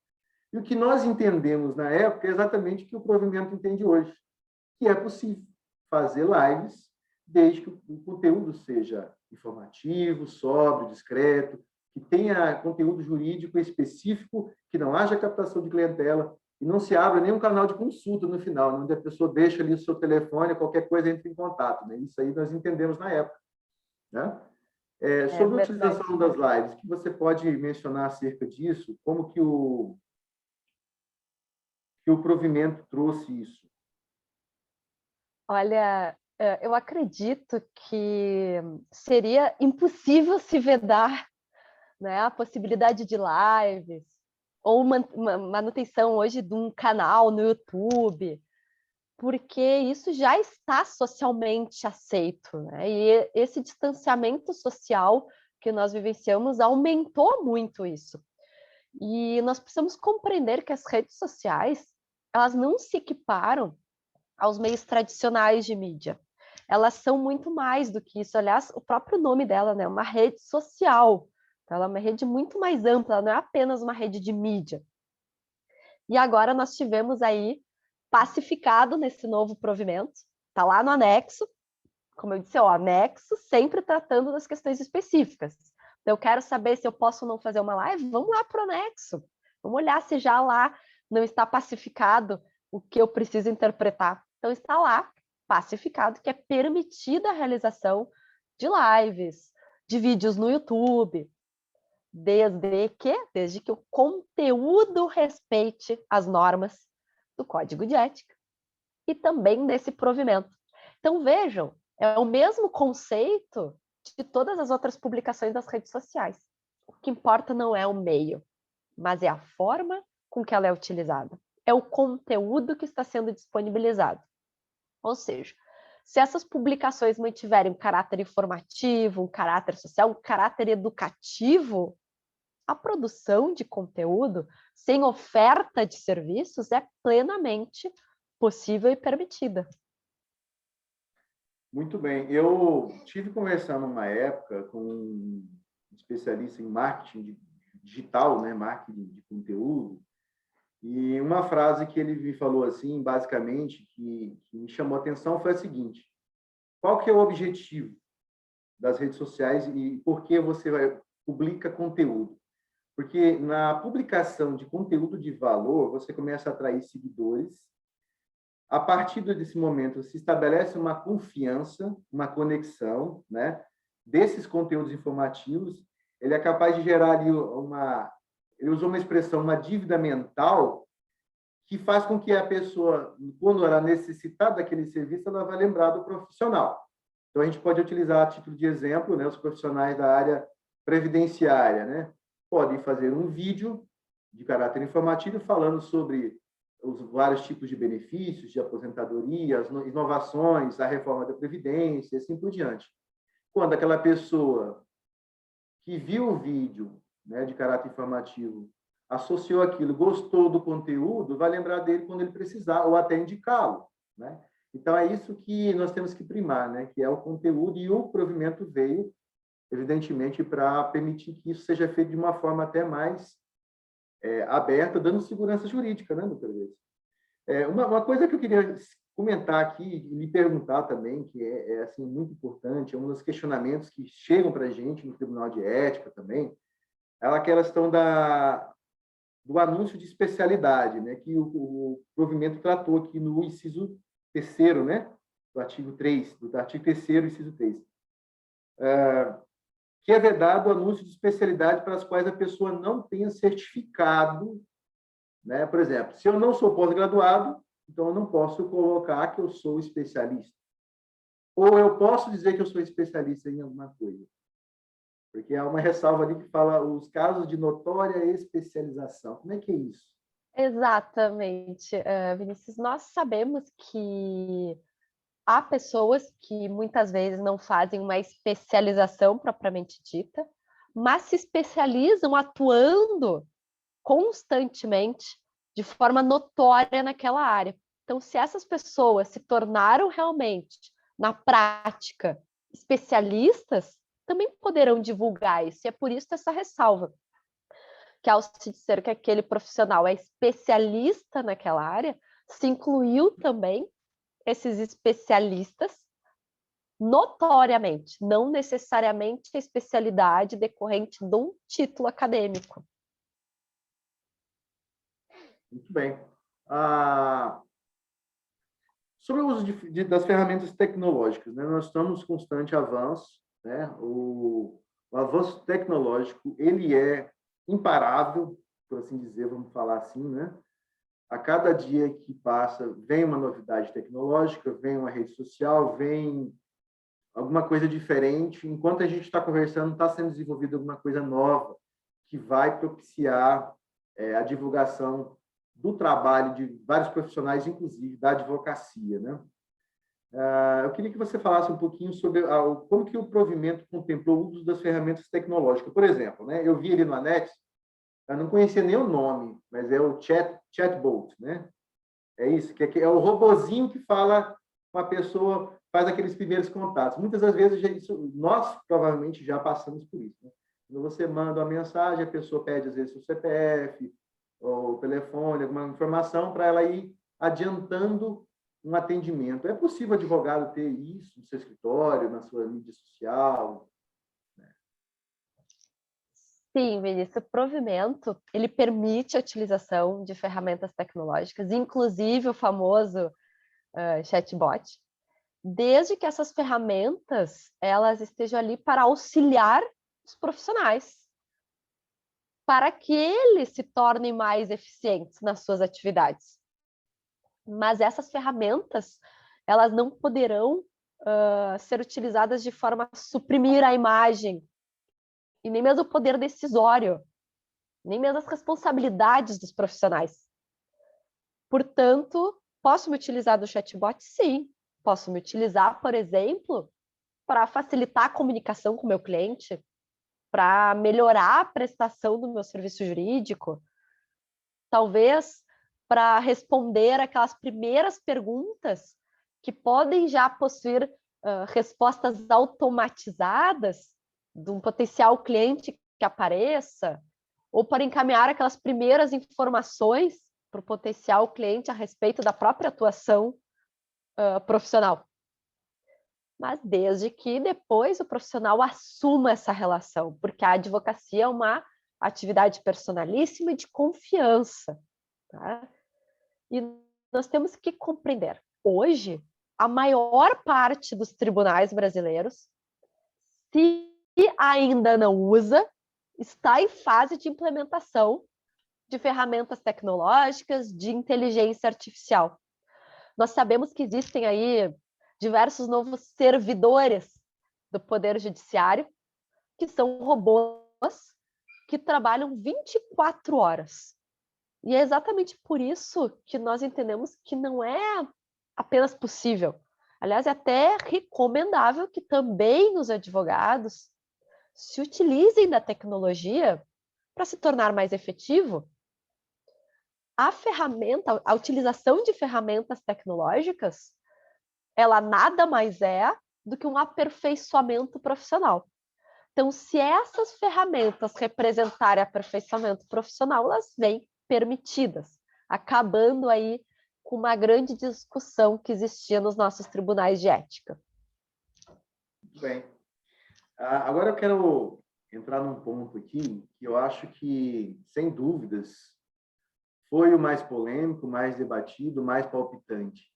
E o que nós entendemos na época é exatamente o que o provimento entende hoje, que é possível fazer lives desde que o conteúdo seja informativo, sóbrio, discreto, que tenha conteúdo jurídico específico, que não haja captação de clientela, e não se abre nenhum canal de consulta no final, onde a pessoa deixa ali o seu telefone, qualquer coisa entra em contato, né? Isso aí nós entendemos na época, né? Sobre a utilização das lives, o que você pode mencionar acerca disso? Como que o provimento trouxe isso? Olha, eu acredito que seria impossível se vedar, né, a possibilidade de lives ou manutenção hoje de um canal no YouTube, porque isso já está socialmente aceito, né? E esse distanciamento social que nós vivenciamos aumentou muito isso. E nós precisamos compreender que as redes sociais, elas não se equiparam aos meios tradicionais de mídia. Elas são muito mais do que isso. Aliás, o próprio nome dela, né, é uma rede social. Então, ela é uma rede muito mais ampla, ela não é apenas uma rede de mídia. E agora nós tivemos aí pacificado nesse novo provimento, está lá no anexo, como eu disse, o anexo sempre tratando das questões específicas. Então, eu quero saber se eu posso ou não fazer uma live, vamos lá para o anexo. Vamos olhar se já lá não está pacificado o que eu preciso interpretar. Então, está lá, pacificado, que é permitida a realização de lives, de vídeos no YouTube, desde que o conteúdo respeite as normas do Código de Ética e também desse provimento. Então, vejam, é o mesmo conceito de todas as outras publicações das redes sociais. O que importa não é o meio, mas é a forma com que ela é utilizada. É o conteúdo que está sendo disponibilizado. Ou seja, se essas publicações mantiverem um caráter informativo, um caráter social, um caráter educativo, a produção de conteúdo sem oferta de serviços é plenamente possível e permitida. Muito bem. Eu tive conversando uma época com um especialista em marketing digital, né, marketing de conteúdo, e uma frase que ele me falou assim, basicamente, que me chamou a atenção foi a seguinte: qual que é o objetivo das redes sociais e por que você publica conteúdo? Porque na publicação de conteúdo de valor, você começa a atrair seguidores. A partir desse momento, se estabelece uma confiança, uma conexão, né, desses conteúdos informativos. Ele é capaz de gerar ali ele usou uma expressão, uma dívida mental, que faz com que a pessoa, quando ela necessitar daquele serviço, ela vai lembrar do profissional. Então, a gente pode utilizar, a título de exemplo, né, os profissionais da área previdenciária, né, podem fazer um vídeo de caráter informativo falando sobre os vários tipos de benefícios, de aposentadoria, as inovações, a reforma da Previdência, e assim por diante. Quando aquela pessoa que viu o vídeo, né, de caráter informativo, associou aquilo, gostou do conteúdo, vai lembrar dele quando ele precisar, ou até indicá-lo, né? Então, é isso que nós temos que primar, né, que é o conteúdo, e o provimento veio, evidentemente, para permitir que isso seja feito de uma forma até mais aberta, dando segurança jurídica, né, doutor Grace? Uma coisa que eu queria comentar aqui e lhe perguntar também, que é assim, muito importante, é um dos questionamentos que chegam para a gente no Tribunal de Ética também, é aquela questão do anúncio de especialidade, né, que o provimento tratou aqui no inciso 3º, né, do artigo 3, do artigo 3º, inciso 3. Que é vedado o anúncio de especialidade para as quais a pessoa não tenha certificado, né? Por exemplo, se eu não sou pós-graduado, então eu não posso colocar que eu sou especialista. Ou eu posso dizer que eu sou especialista em alguma coisa. Porque há uma ressalva ali que fala os casos de notória especialização. Como é que é isso? Exatamente, Vinícius. Nós sabemos que há pessoas que muitas vezes não fazem uma especialização propriamente dita, mas se especializam atuando constantemente, de forma notória naquela área. Então, se essas pessoas se tornaram realmente, na prática, especialistas, também poderão divulgar isso. E é por isso essa ressalva, que ao se dizer que aquele profissional é especialista naquela área, se incluiu também esses especialistas notoriamente, não necessariamente a especialidade decorrente de um título acadêmico. Muito bem. Sobre o uso das ferramentas tecnológicas, né? Nós estamos em constante avanço, né? O avanço tecnológico, ele é imparável, por assim dizer, vamos falar assim, né? A cada dia que passa, vem uma novidade tecnológica, vem uma rede social, vem alguma coisa diferente. Enquanto a gente está conversando, está sendo desenvolvida alguma coisa nova que vai propiciar a divulgação do trabalho de vários profissionais, inclusive da advocacia, né? Eu queria que você falasse um pouquinho sobre como que o provimento contemplou o uso das ferramentas tecnológicas. Por exemplo, né? Eu vi ali no Anex, eu não conhecia nem o nome, mas é o chatbot, né? É isso, que é o robozinho que fala com a pessoa, faz aqueles primeiros contatos. Muitas das vezes, nós provavelmente já passamos por isso, né? Quando você manda uma mensagem, a pessoa pede, às vezes, o CPF, ou o telefone, alguma informação, para ela ir adiantando um atendimento. É possível o advogado ter isso no seu escritório, na sua mídia social? Sim, Vinícius, o provimento, ele permite a utilização de ferramentas tecnológicas, inclusive o famoso chatbot, desde que essas ferramentas elas estejam ali para auxiliar os profissionais, para que eles se tornem mais eficientes nas suas atividades. Mas essas ferramentas, elas não poderão ser utilizadas de forma a suprimir a imagem, e nem mesmo o poder decisório, nem mesmo as responsabilidades dos profissionais. Portanto, posso me utilizar do chatbot? Sim. Posso me utilizar, por exemplo, para facilitar a comunicação com o meu cliente, para melhorar a prestação do meu serviço jurídico, talvez para responder aquelas primeiras perguntas que podem já possuir respostas automatizadas de um potencial cliente que apareça, ou para encaminhar aquelas primeiras informações para o potencial cliente a respeito da própria atuação profissional. Mas desde que depois o profissional assuma essa relação, porque a advocacia é uma atividade personalíssima e de confiança. Tá? E nós temos que compreender, hoje, a maior parte dos tribunais brasileiros, se ainda não usa, está em fase de implementação de ferramentas tecnológicas, de inteligência artificial. Nós sabemos que existem aí diversos novos servidores do Poder Judiciário, que são robôs que trabalham 24 horas. E é exatamente por isso que nós entendemos que não é apenas possível. Aliás, é até recomendável que também os advogados se utilizem da tecnologia para se tornar mais efetivo. A utilização de ferramentas tecnológicas, ela nada mais é do que um aperfeiçoamento profissional. Então, se essas ferramentas representarem aperfeiçoamento profissional, elas vêm permitidas, acabando aí com uma grande discussão que existia nos nossos tribunais de ética. Muito bem. Agora eu quero entrar num ponto aqui que eu acho que, sem dúvidas, foi o mais polêmico, mais debatido, mais palpitante,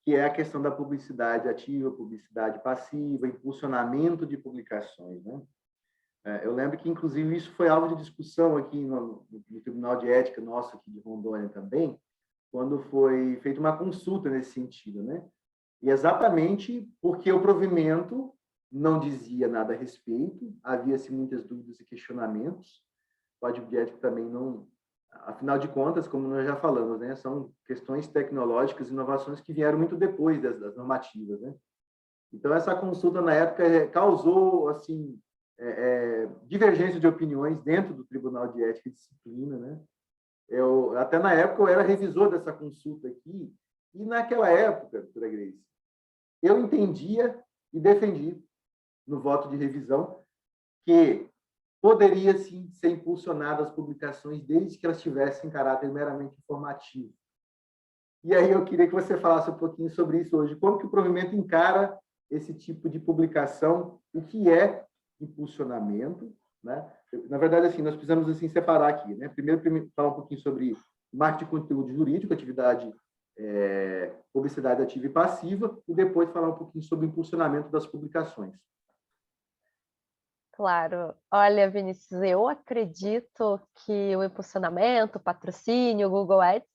que é a questão da publicidade ativa, publicidade passiva, impulsionamento de publicações, né? Eu lembro que, inclusive, isso foi alvo de discussão aqui no Tribunal de Ética nosso aqui de Rondônia também, quando foi feita uma consulta nesse sentido, né? E exatamente porque o provimento não dizia nada a respeito, havia-se muitas dúvidas e questionamentos, o Código de Ética também não... Afinal de contas, como nós já falamos, né, são questões tecnológicas, inovações que vieram muito depois das normativas, né? Então, essa consulta, na época, causou, assim, divergência de opiniões dentro do Tribunal de Ética e Disciplina, né? Até na época, eu era revisor dessa consulta aqui, e naquela época, doutora Grace, eu entendia e defendi, no voto de revisão, que poderia, sim, ser impulsionadas as publicações desde que elas tivessem caráter meramente informativo. E aí eu queria que você falasse um pouquinho sobre isso hoje. Como que o provimento encara esse tipo de publicação? O que é impulsionamento, né? Na verdade, assim, nós precisamos assim separar aqui, né? Primeiro falar um pouquinho sobre marketing de conteúdo jurídico, atividade, publicidade ativa e passiva, e depois falar um pouquinho sobre o impulsionamento das publicações. Claro. Olha, Vinícius, eu acredito que o impulsionamento, o patrocínio, o Google Ads,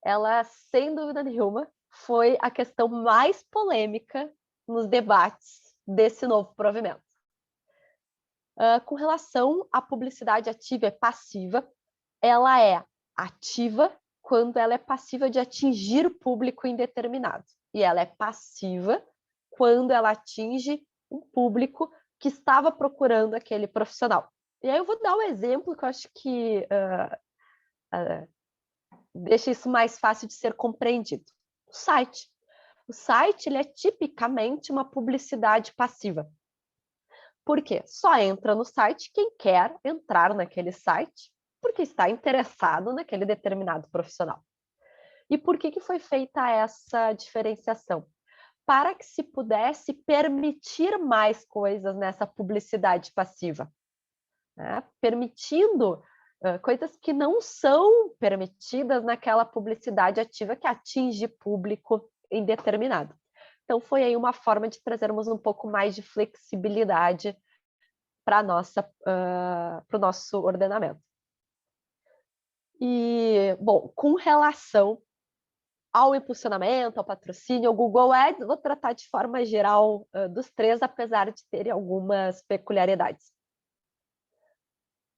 ela, sem dúvida nenhuma, foi a questão mais polêmica nos debates desse novo provimento. Com relação à publicidade ativa e passiva, ela é ativa quando ela é passiva de atingir o público indeterminado. E ela é passiva quando ela atinge um público que estava procurando aquele profissional. E aí eu vou dar um exemplo que eu acho que deixa isso mais fácil de ser compreendido. O site. O site ele é tipicamente uma publicidade passiva. Por quê? Só entra no site quem quer entrar naquele site porque está interessado naquele determinado profissional. E por que foi feita essa diferenciação? Para que se pudesse permitir mais coisas nessa publicidade passiva, né? Permitindo coisas que não são permitidas naquela publicidade ativa que atinge público indeterminado. Então, foi aí uma forma de trazermos um pouco mais de flexibilidade para o nosso ordenamento. E, bom, com relação ao impulsionamento, ao patrocínio, ao Google Ads, vou tratar de forma geral dos três, apesar de terem algumas peculiaridades.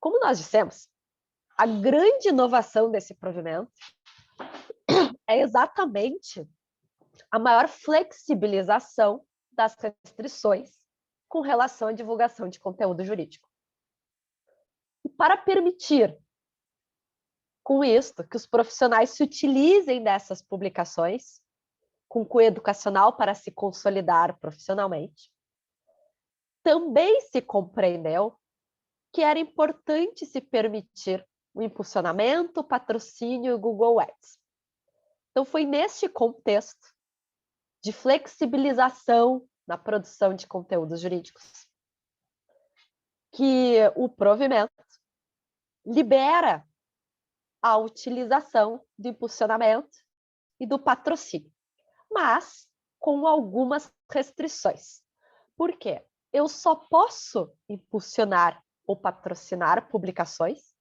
Como nós dissemos, a grande inovação desse provimento é exatamente a maior flexibilização das restrições com relação à divulgação de conteúdo jurídico. E para permitir, com isto, que os profissionais se utilizem dessas publicações com cunho educacional para se consolidar profissionalmente, também se compreendeu que era importante se permitir o impulsionamento, o patrocínio e o Google Ads. Então, foi neste contexto de flexibilização na produção de conteúdos jurídicos que o provimento libera a utilização do impulsionamento e do patrocínio, mas com algumas restrições. Por quê? Eu só posso impulsionar ou patrocinar publicações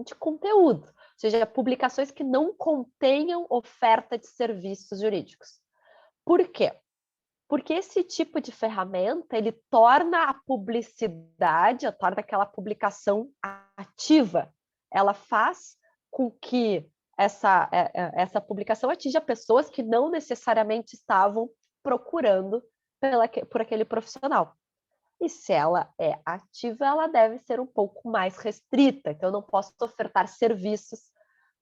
de conteúdo, ou seja, publicações que não contenham oferta de serviços jurídicos. Por quê? Porque esse tipo de ferramenta, ele torna a publicidade, torna aquela publicação ativa. Ela faz com que essa publicação atinja pessoas que não necessariamente estavam procurando por aquele profissional. E se ela é ativa, ela deve ser um pouco mais restrita. Então, eu não posso ofertar serviços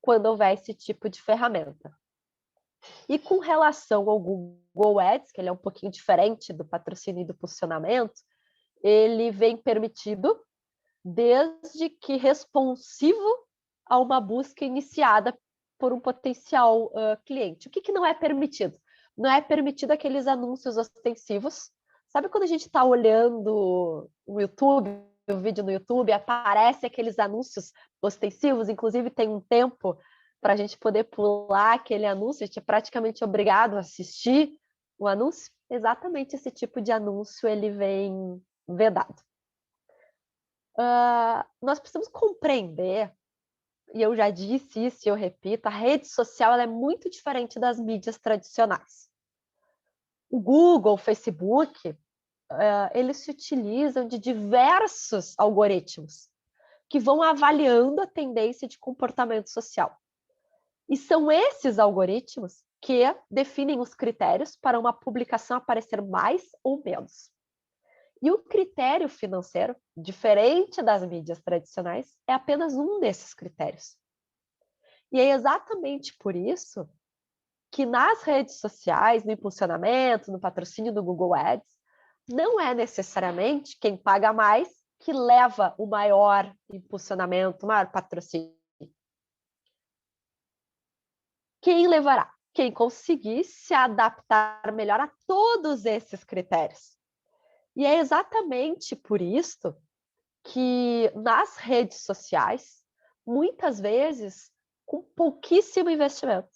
quando houver esse tipo de ferramenta. E com relação ao Google Ads, que ele é um pouquinho diferente do patrocínio e do posicionamento, ele vem permitido desde que responsivo a uma busca iniciada por um potencial cliente. O que não é permitido? Não é permitido aqueles anúncios ostensivos. Sabe quando a gente está olhando o YouTube, o vídeo no YouTube, aparece aqueles anúncios ostensivos, inclusive tem um tempo para a gente poder pular aquele anúncio, a gente é praticamente obrigado a assistir o anúncio? Exatamente esse tipo de anúncio ele vem vedado. Nós precisamos compreender, e eu já disse isso e eu repito, a rede social ela é muito diferente das mídias tradicionais. O Google, o Facebook, eles se utilizam de diversos algoritmos que vão avaliando a tendência de comportamento social. E são esses algoritmos que definem os critérios para uma publicação aparecer mais ou menos. E o critério financeiro, diferente das mídias tradicionais, é apenas um desses critérios. E é exatamente por isso que nas redes sociais, no impulsionamento, no patrocínio do Google Ads, não é necessariamente quem paga mais que leva o maior impulsionamento, o maior patrocínio. Quem levará? Quem conseguir se adaptar melhor a todos esses critérios. E é exatamente por isso que nas redes sociais, muitas vezes, com pouquíssimo investimento.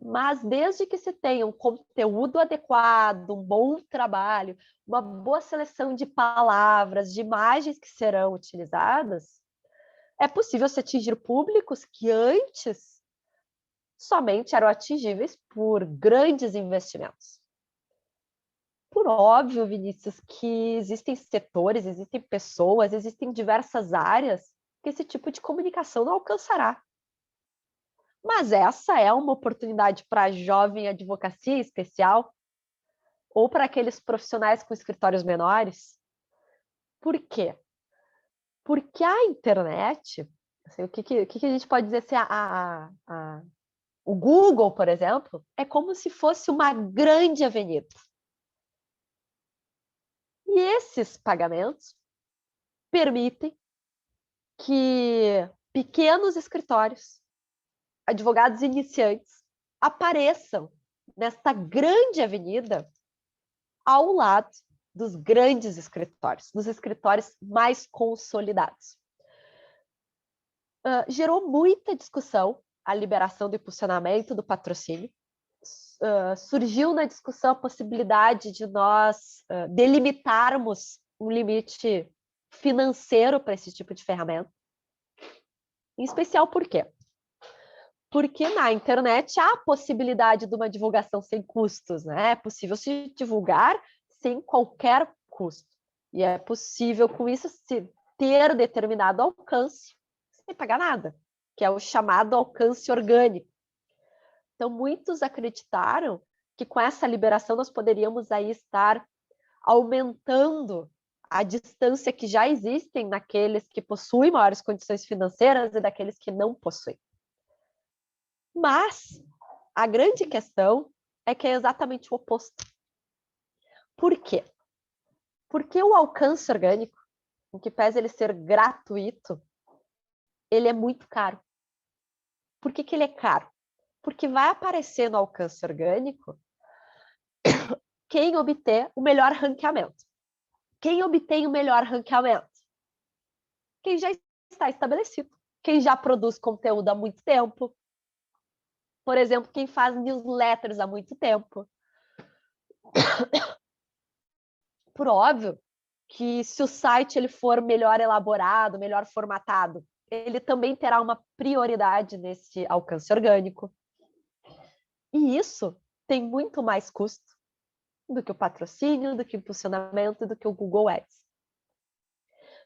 Mas desde que se tenha um conteúdo adequado, um bom trabalho, uma boa seleção de palavras, de imagens que serão utilizadas, é possível se atingir públicos que antes somente eram atingíveis por grandes investimentos. Por óbvio, Vinícius, que existem setores, existem pessoas, existem diversas áreas que esse tipo de comunicação não alcançará. Mas essa é uma oportunidade para a jovem advocacia especial ou para aqueles profissionais com escritórios menores. Por quê? Porque a internet, assim, o que a gente pode dizer assim, o Google, por exemplo, é como se fosse uma grande avenida. E esses pagamentos permitem que pequenos escritórios, advogados iniciantes, apareçam nesta grande avenida ao lado dos grandes escritórios, dos escritórios mais consolidados. Gerou muita discussão a liberação do impulsionamento do patrocínio. Surgiu na discussão a possibilidade de nós delimitarmos um limite financeiro para esse tipo de ferramenta. Em especial por quê? Porque na internet há a possibilidade de uma divulgação sem custos, né? É possível se divulgar sem qualquer custo. E é possível, com isso, se ter determinado alcance sem pagar nada, que é o chamado alcance orgânico. Então, muitos acreditaram que com essa liberação nós poderíamos aí estar aumentando a distância que já existem naqueles que possuem maiores condições financeiras e daqueles que não possuem. Mas a grande questão é que é exatamente o oposto. Por quê? Porque o alcance orgânico, em que pese ele ser gratuito, ele é muito caro. Por que ele é caro? Porque vai aparecer no alcance orgânico quem obter o melhor ranqueamento. Quem obtém o melhor ranqueamento? Quem já está estabelecido. Quem já produz conteúdo há muito tempo. Por exemplo, quem faz newsletters há muito tempo. Por óbvio que se o site ele for melhor elaborado, melhor formatado, ele também terá uma prioridade nesse alcance orgânico. E isso tem muito mais custo do que o patrocínio, do que o impulsionamento, do que o Google Ads.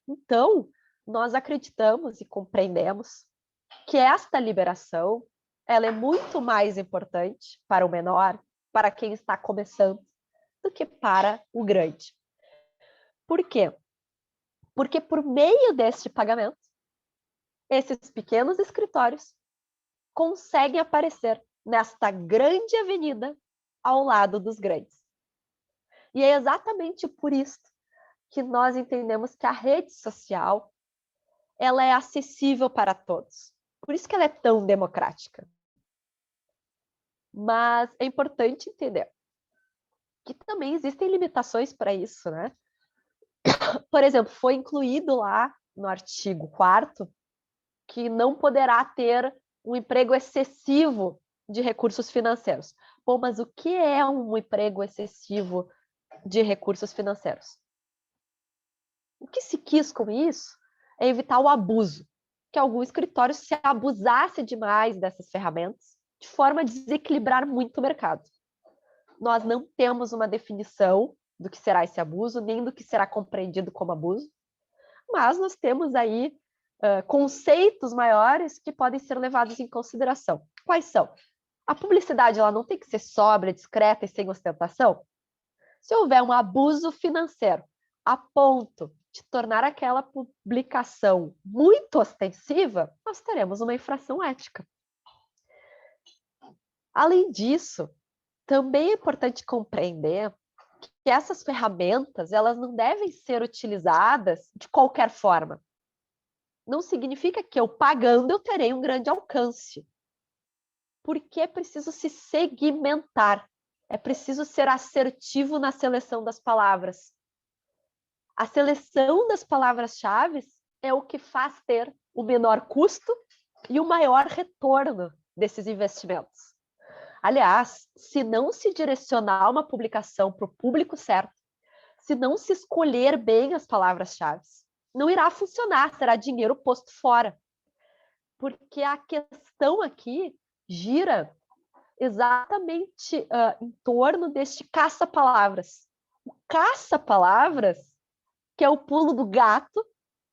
Então, nós acreditamos e compreendemos que esta liberação ela é muito mais importante para o menor, para quem está começando, do que para o grande. Por quê? Porque por meio deste pagamento, esses pequenos escritórios conseguem aparecer nesta grande avenida ao lado dos grandes. E é exatamente por isso que nós entendemos que a rede social ela é acessível para todos. Por isso que ela é tão democrática. Mas é importante entender que também existem limitações para isso, né? Por exemplo, foi incluído lá no artigo 4º que não poderá ter um emprego excessivo de recursos financeiros. Bom, mas o que é um emprego excessivo de recursos financeiros? O que se quis com isso é evitar o abuso, que algum escritório se abusasse demais dessas ferramentas, de forma a desequilibrar muito o mercado. Nós não temos uma definição do que será esse abuso, nem do que será compreendido como abuso, mas nós temos aí conceitos maiores que podem ser levados em consideração. Quais são? A publicidade ela não tem que ser sóbria, discreta e sem ostentação? Se houver um abuso financeiro a ponto de tornar aquela publicação muito ostensiva, nós teremos uma infração ética. Além disso, também é importante compreender que essas ferramentas elas não devem ser utilizadas de qualquer forma. Não significa que eu pagando eu terei um grande alcance. Porque é preciso se segmentar. É preciso ser assertivo na seleção das palavras. A seleção das palavras-chave é o que faz ter o menor custo e o maior retorno desses investimentos. Aliás, se não se direcionar uma publicação para o público certo, se não se escolher bem as palavras-chave, não irá funcionar, será dinheiro posto fora. Porque a questão aqui gira exatamente em torno deste caça-palavras. O caça-palavras, que é o pulo do gato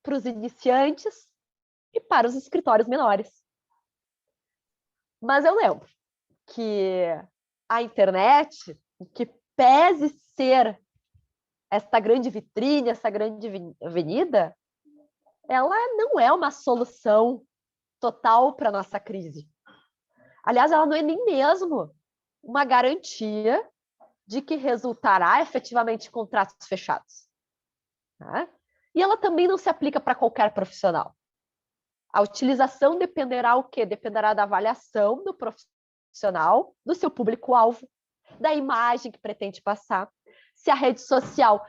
para os iniciantes e para os escritórios menores. Mas eu lembro que a internet, que pese ser esta grande vitrine, essa grande avenida, ela não é uma solução total para a nossa crise. Aliás, ela não é nem mesmo uma garantia de que resultará efetivamente em contratos fechados. Tá? E ela também não se aplica para qualquer profissional. A utilização dependerá o quê? Dependerá da avaliação do profissional, do seu público-alvo, da imagem que pretende passar, se a rede social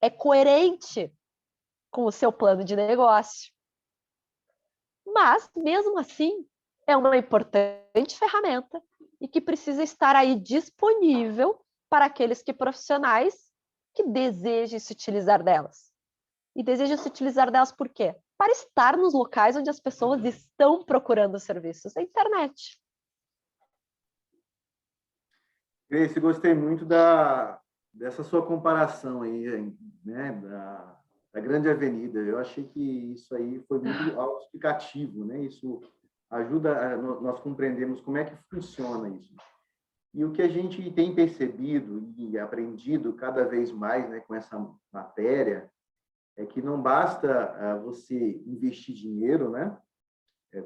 é coerente com o seu plano de negócio. Mas, mesmo assim, é uma importante ferramenta e que precisa estar aí disponível para aqueles profissionais que desejem se utilizar delas. E desejam se utilizar delas por quê? Para estar nos locais onde as pessoas estão procurando serviços, a internet. Grace, gostei muito dessa sua comparação aí, né, da Grande Avenida. Eu achei que isso aí foi muito autoexplicativo, né? Isso ajuda nós compreendemos como é que funciona isso. E o que a gente tem percebido e aprendido cada vez mais, né, com essa matéria é que não basta você investir dinheiro, né,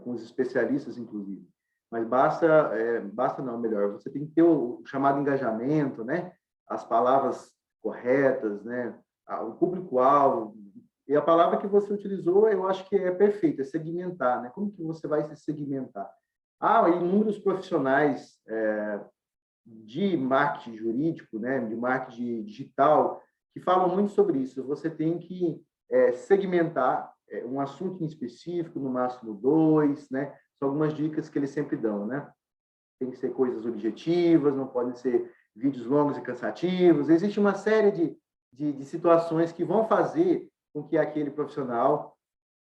com os especialistas, inclusive, mas basta não, melhor, você tem que ter o chamado engajamento, né, as palavras corretas, né, o público-alvo. E a palavra que você utilizou, eu acho que é perfeita, é segmentar, né? Como que você vai se segmentar? Há inúmeros profissionais de marketing jurídico, né, de marketing digital, que falam muito sobre isso. Você tem que segmentar um assunto em específico, no máximo 2, né? São algumas dicas que eles sempre dão, né? Tem que ser coisas objetivas, não podem ser vídeos longos e cansativos. Existe uma série de situações que vão fazer com que aquele profissional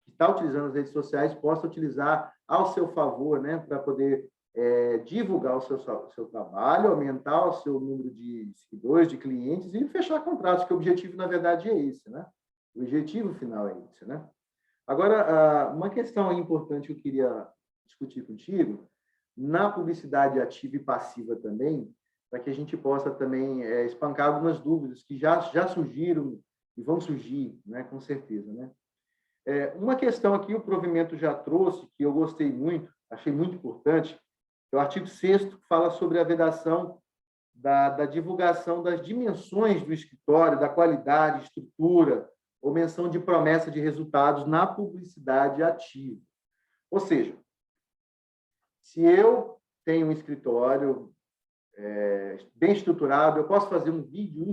que está utilizando as redes sociais possa utilizar ao seu favor, né, para poder divulgar o seu trabalho, aumentar o seu número de seguidores, de clientes e fechar contratos, que o objetivo, na verdade, é esse, né? O objetivo final é esse, né? Agora, uma questão importante que eu queria discutir contigo, na publicidade ativa e passiva também, para que a gente possa também espancar algumas dúvidas que já surgiram e vão surgir, né, com certeza, né? Uma questão aqui, o provimento já trouxe, que eu gostei muito, achei muito importante, é o artigo 6º, que fala sobre a vedação da divulgação das dimensões do escritório, da qualidade, estrutura, ou menção de promessa de resultados na publicidade ativa. Ou seja, se eu tenho um escritório bem estruturado, eu posso fazer um vídeo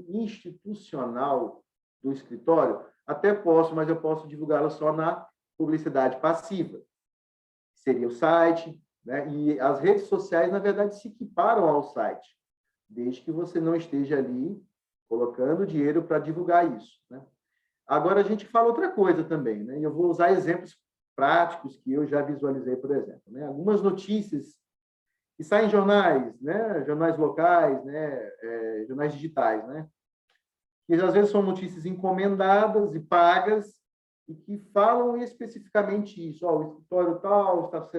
institucional do escritório? Até posso, mas eu posso divulgá-lo só na publicidade passiva. Seria o site, né? E as redes sociais, na verdade, se equiparam ao site, desde que você não esteja ali colocando dinheiro para divulgar isso, né? Agora, a gente fala outra coisa também, né? E eu vou usar exemplos práticos que eu já visualizei, por exemplo, né? Algumas notícias que saem em jornais, né? Jornais locais, né? Jornais digitais, né? Que às vezes são notícias encomendadas e pagas e que falam especificamente isso. O escritório tal está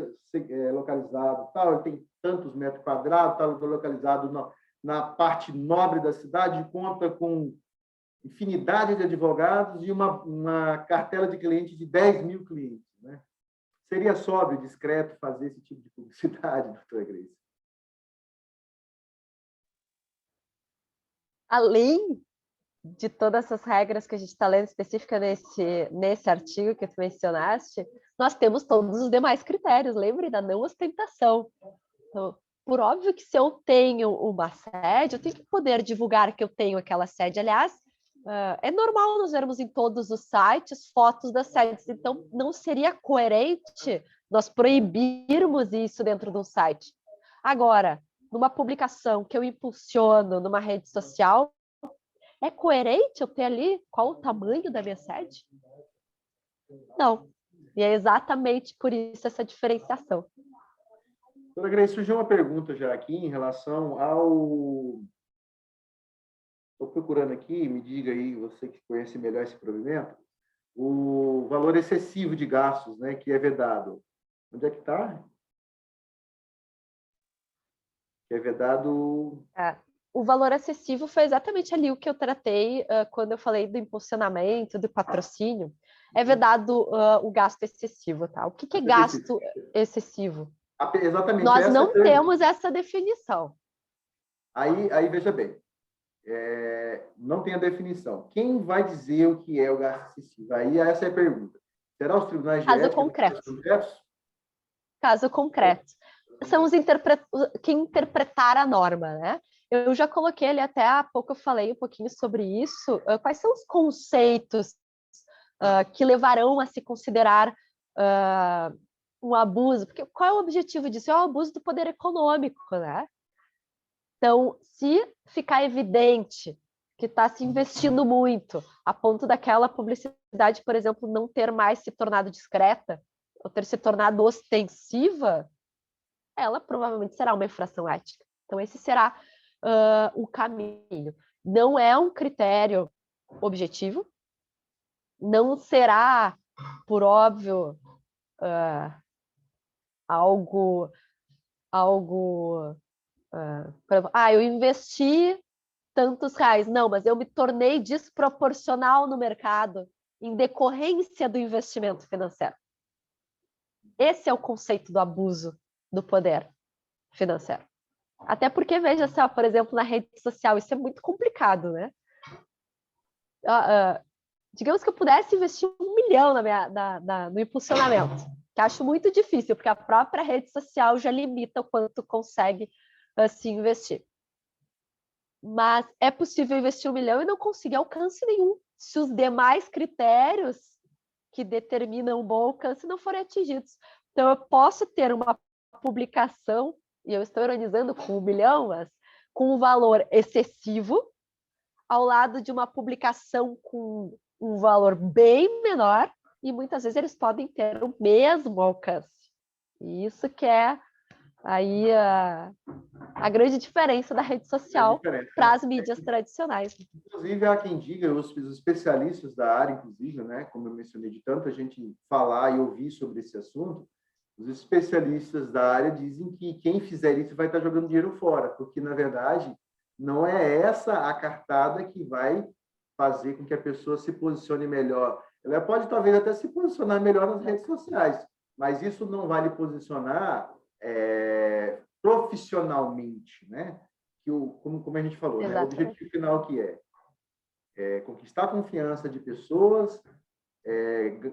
localizado tal, ele tem tantos metros quadrados, está localizado na parte nobre da cidade, conta com infinidade de advogados e uma cartela de clientes de 10 mil clientes, né? Seria sóbrio, discreto fazer esse tipo de publicidade, doutora Grace? Além de todas essas regras que a gente está lendo específica nesse artigo que tu mencionaste, nós temos todos os demais critérios, lembre da não ostentação. Então, por óbvio que se eu tenho uma sede, eu tenho que poder divulgar que eu tenho aquela sede. Aliás, É normal nós vermos em todos os sites fotos das sedes, então não seria coerente nós proibirmos isso dentro de um site. Agora, numa publicação que eu impulsiono numa rede social, é coerente eu ter ali qual o tamanho da minha sede? Não. E é exatamente por isso essa diferenciação. Doutora Grace, surgiu uma pergunta já aqui em relação ao... Estou procurando aqui, me diga aí, você que conhece melhor esse provimento, o valor excessivo de gastos, né, que é vedado. Onde é que está? Que é vedado... O valor excessivo foi exatamente ali o que eu tratei quando eu falei do impulsionamento, do patrocínio. É vedado o gasto excessivo, tá? O que é gasto excessivo? Exatamente. Nós essa não temos essa definição. Aí veja bem, não tem a definição. Quem vai dizer o que é o gasto excessivo? Aí essa é a pergunta. Será os tribunais de Caso ética? concreto. Caso concreto. São os que interpretaram a norma, né? Eu já coloquei ali, até há pouco eu falei um pouquinho sobre isso. Quais são os conceitos que levarão a se considerar um abuso? Porque qual é o objetivo disso? É o abuso do poder econômico, né? Então, se ficar evidente que está se investindo muito, a ponto daquela publicidade, por exemplo, não ter mais se tornado discreta, ou ter se tornado ostensiva, ela provavelmente será uma infração ética. Então, esse será o caminho. Não é um critério objetivo, não será, por óbvio, algo eu investi tantos reais. Não, mas eu me tornei desproporcional no mercado em decorrência do investimento financeiro. Esse é o conceito do abuso do poder financeiro. Até porque, veja só, por exemplo, na rede social, isso é muito complicado, né? Digamos que eu pudesse investir 1 milhão no impulsionamento, que acho muito difícil, porque a própria rede social já limita o quanto consegue se investir. Mas é possível investir 1 milhão e não conseguir alcance nenhum, se os demais critérios que determinam um bom alcance não forem atingidos. Então, eu posso ter uma publicação, e eu estou ironizando com 1 milhão, mas com um valor excessivo, ao lado de uma publicação com um valor bem menor, e muitas vezes eles podem ter o mesmo alcance. E isso que é aí a grande diferença da rede social para as mídias tradicionais. Inclusive, há quem diga, os especialistas da área, inclusive, né, como eu mencionei, de tanta gente falar e ouvir sobre esse assunto, os especialistas da área dizem que quem fizer isso vai estar jogando dinheiro fora, porque, na verdade, não é essa a cartada que vai fazer com que a pessoa se posicione melhor. Ela pode, talvez, até se posicionar melhor nas redes sociais, mas isso não vai lhe posicionar profissionalmente, né? Como a gente falou, né? O objetivo final que é conquistar a confiança de pessoas,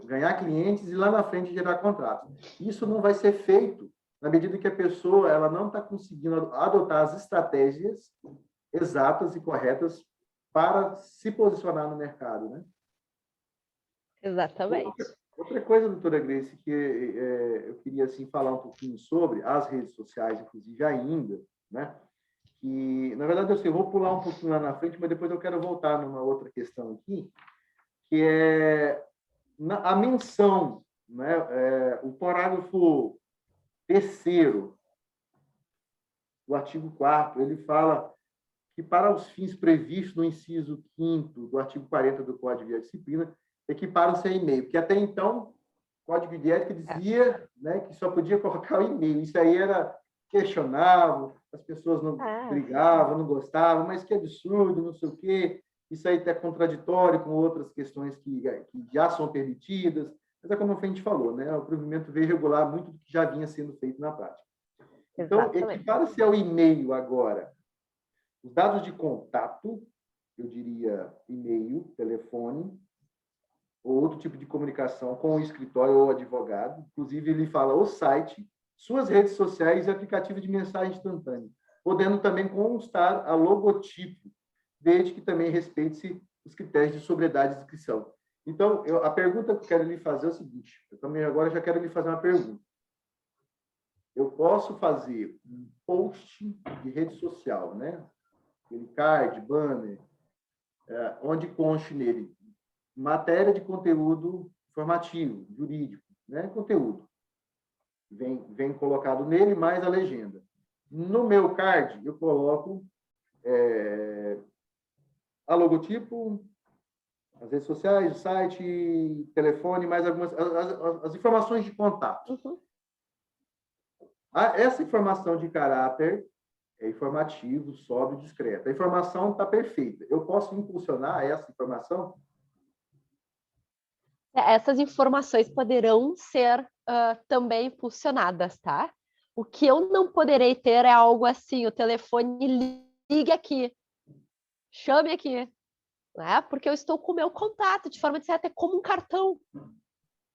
ganhar clientes e lá na frente gerar contratos. Isso não vai ser feito na medida que a pessoa ela não está conseguindo adotar as estratégias exatas e corretas para se posicionar no mercado, né? Exatamente. Outra coisa, doutora Grace, que eu queria assim, falar um pouquinho sobre as redes sociais, inclusive ainda, né? Que, na verdade, eu vou pular um pouquinho lá na frente, mas depois eu quero voltar numa outra questão aqui, que é a menção, né? O parágrafo 3º do artigo 4º, ele fala que, para os fins previstos no inciso 5º do artigo 40 do Código de Disciplina, equiparam-se a e-mail, porque até então o Código de Ética dizia, né, que só podia colocar o e-mail. Isso aí era questionável, as pessoas não brigavam, não gostavam, mas que absurdo, não sei o quê. Isso aí é contraditório com outras questões que já são permitidas. Mas é como a gente falou, né? O provimento veio regular muito do que já vinha sendo feito na prática. Então, equipara-se ao e-mail agora os dados de contato, eu diria e-mail, telefone, ou outro tipo de comunicação com o escritório ou advogado. Inclusive, ele fala o site, suas redes sociais e aplicativo de mensagem instantânea, podendo também constar a logotipo, desde que também respeite-se os critérios de sobriedade de inscrição. Então, a pergunta que eu quero lhe fazer é o seguinte, eu também agora já quero lhe fazer uma pergunta. Eu posso fazer um post de rede social, né? Aquele card, banner, onde conste nele matéria de conteúdo informativo, jurídico, né? Conteúdo. Vem colocado nele mais a legenda. No meu card, eu coloco a logotipo, as redes sociais, o site, telefone, mais algumas as informações de contato. Uhum. Essa informação de caráter é informativo, sóbrio, discreto. A informação está perfeita. Eu posso impulsionar essa informação? Essas informações poderão ser também impulsionadas, tá? O que eu não poderei ter é algo assim, o telefone ligue aqui, chame aqui, né? Porque eu estou com o meu contato, de forma de ser até como um cartão.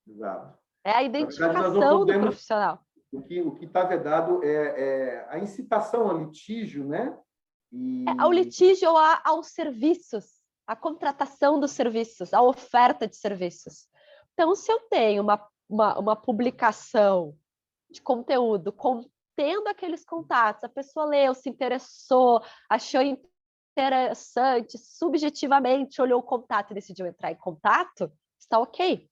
Exato. É a Na verdade, nós não identificação do podemos... profissional. O que está vedado é a incitação ao litígio, né? Ao litígio ou aos serviços, a contratação dos serviços, a oferta de serviços. Então, se eu tenho uma publicação de conteúdo contendo aqueles contatos, a pessoa leu, se interessou, achou interessante, subjetivamente olhou o contato e decidiu entrar em contato, está ok.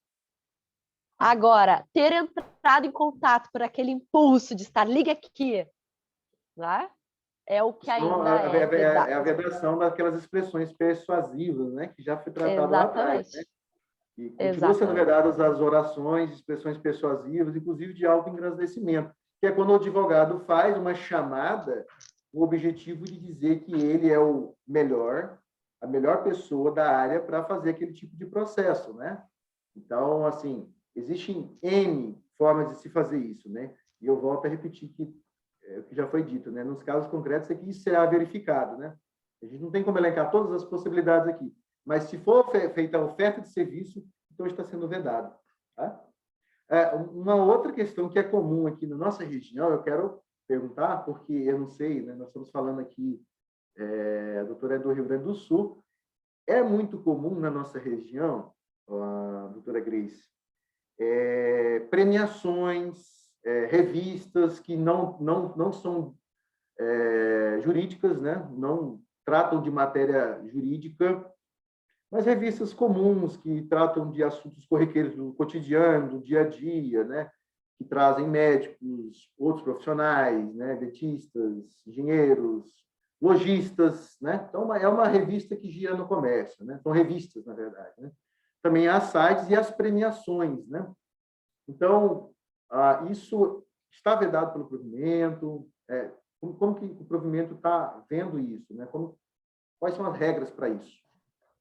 Agora, ter entrado em contato por aquele impulso de estar, liga aqui, né? É o que Então, ainda é vedado. é a vedação daquelas expressões persuasivas, né? Que já foi tratado lá atrás, né? E continua sendo vedadas as orações, expressões persuasivas, inclusive de alto engrandecimento, que é quando o advogado faz uma chamada com o objetivo de dizer que ele é o melhor, a melhor pessoa da área para fazer aquele tipo de processo, né? Então, assim, existem N formas de se fazer isso, né? E eu volto a repetir que o que já foi dito, né? Nos casos concretos, isso será verificado, né? A gente não tem como elencar todas as possibilidades aqui, mas se for feita a oferta de serviço, então está sendo vedado. Tá? Uma outra questão que é comum aqui na nossa região, eu quero perguntar, porque eu não sei, né? Nós estamos falando aqui, a doutora é do Rio Grande do Sul, é muito comum na nossa região, a doutora Grace, premiações, revistas que não são jurídicas, né? Não tratam de matéria jurídica, mas revistas comuns que tratam de assuntos corriqueiros do cotidiano, do dia a dia, né? Que trazem médicos, outros profissionais, né? Dentistas, engenheiros, lojistas, né? Então, é uma revista que gira no comércio, né? São revistas, na verdade, né? Também há sites e as premiações, né? Então, isso está vedado pelo provimento. Como que o provimento está vendo isso, né? Quais são as regras para isso?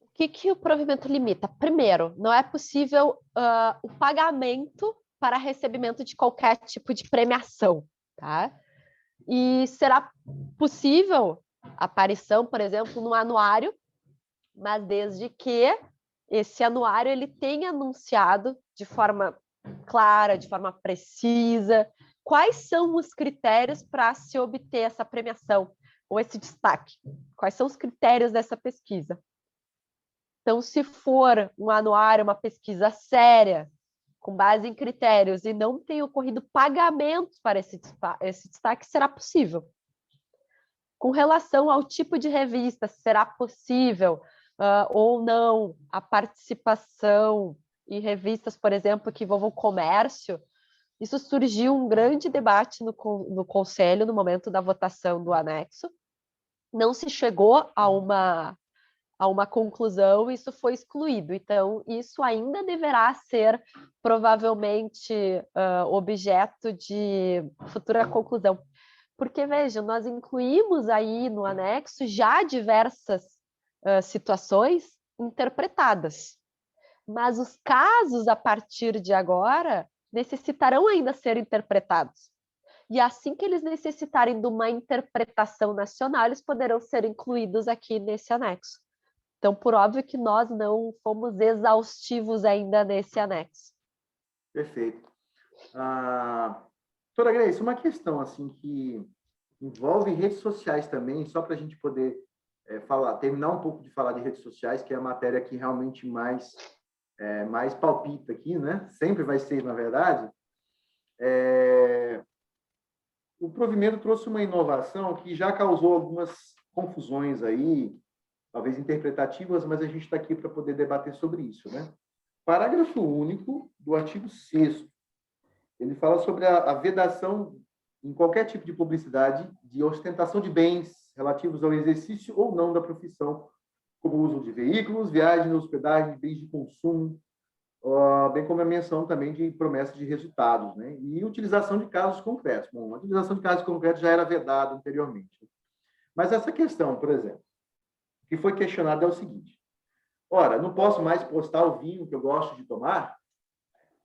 O que o provimento limita? Primeiro, não é possível o pagamento para recebimento de qualquer tipo de premiação, tá? E será possível a aparição, por exemplo, no anuário, mas desde que esse anuário ele tenha anunciado de forma clara, de forma precisa, quais são os critérios para se obter essa premiação ou esse destaque? Quais são os critérios dessa pesquisa? Então, se for um anuário, uma pesquisa séria, com base em critérios, e não tem ocorrido pagamento para esse destaque, será possível. Com relação ao tipo de revista, será possível ou não a participação em revistas, por exemplo, que envolvam comércio? Isso surgiu um grande debate no Conselho no momento da votação do anexo. Não se chegou a uma conclusão, isso foi excluído. Então, isso ainda deverá ser provavelmente objeto de futura conclusão. Porque, veja, nós incluímos aí no anexo já diversas situações interpretadas. Mas os casos, a partir de agora, necessitarão ainda ser interpretados. E assim que eles necessitarem de uma interpretação nacional, eles poderão ser incluídos aqui nesse anexo. Então, por óbvio que nós não fomos exaustivos ainda nesse anexo. Perfeito. Doutora Grace, uma questão assim que envolve redes sociais também, só para a gente poder terminar um pouco de falar de redes sociais, que é a matéria que realmente mais palpita aqui, né? Sempre vai ser, na verdade. O provimento trouxe uma inovação que já causou algumas confusões aí, talvez interpretativas, mas a gente está aqui para poder debater sobre isso, né? Parágrafo único do artigo 6º, ele fala sobre a vedação em qualquer tipo de publicidade de ostentação de bens relativos ao exercício ou não da profissão, como o uso de veículos, viagem, hospedagem, bens de consumo, bem como a menção também de promessas de resultados, né? E utilização de casos concretos. Bom, a utilização de casos concretos já era vedada anteriormente. Mas essa questão, por exemplo, que foi questionada é o seguinte: ora, não posso mais postar o vinho que eu gosto de tomar,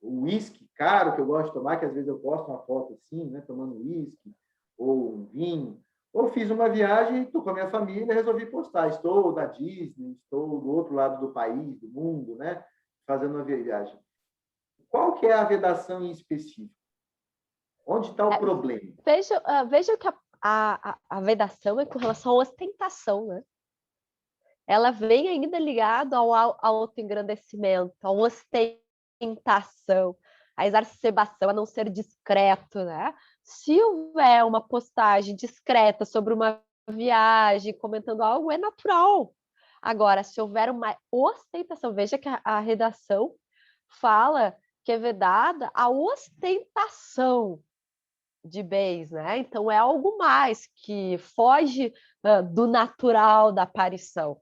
o uísque caro que eu gosto de tomar, que às vezes eu posto uma foto assim, né, tomando uísque, ou um vinho, ou fiz uma viagem, estou com a minha família, resolvi postar, estou na Disney, estou do outro lado do país, do mundo, né, fazendo uma viagem. Qual que é a vedação em específico? Onde está o problema? Veja que a vedação é com relação à ostentação, né? Ela vem ainda ligada ao autoengrandecimento, à ostentação, à exacerbação, a não ser discreto, né? Se houver uma postagem discreta sobre uma viagem, comentando algo, é natural. Agora, se houver uma ostentação, veja que a redação fala que é vedada a ostentação de bens, né? Então é algo mais que foge do natural da aparição.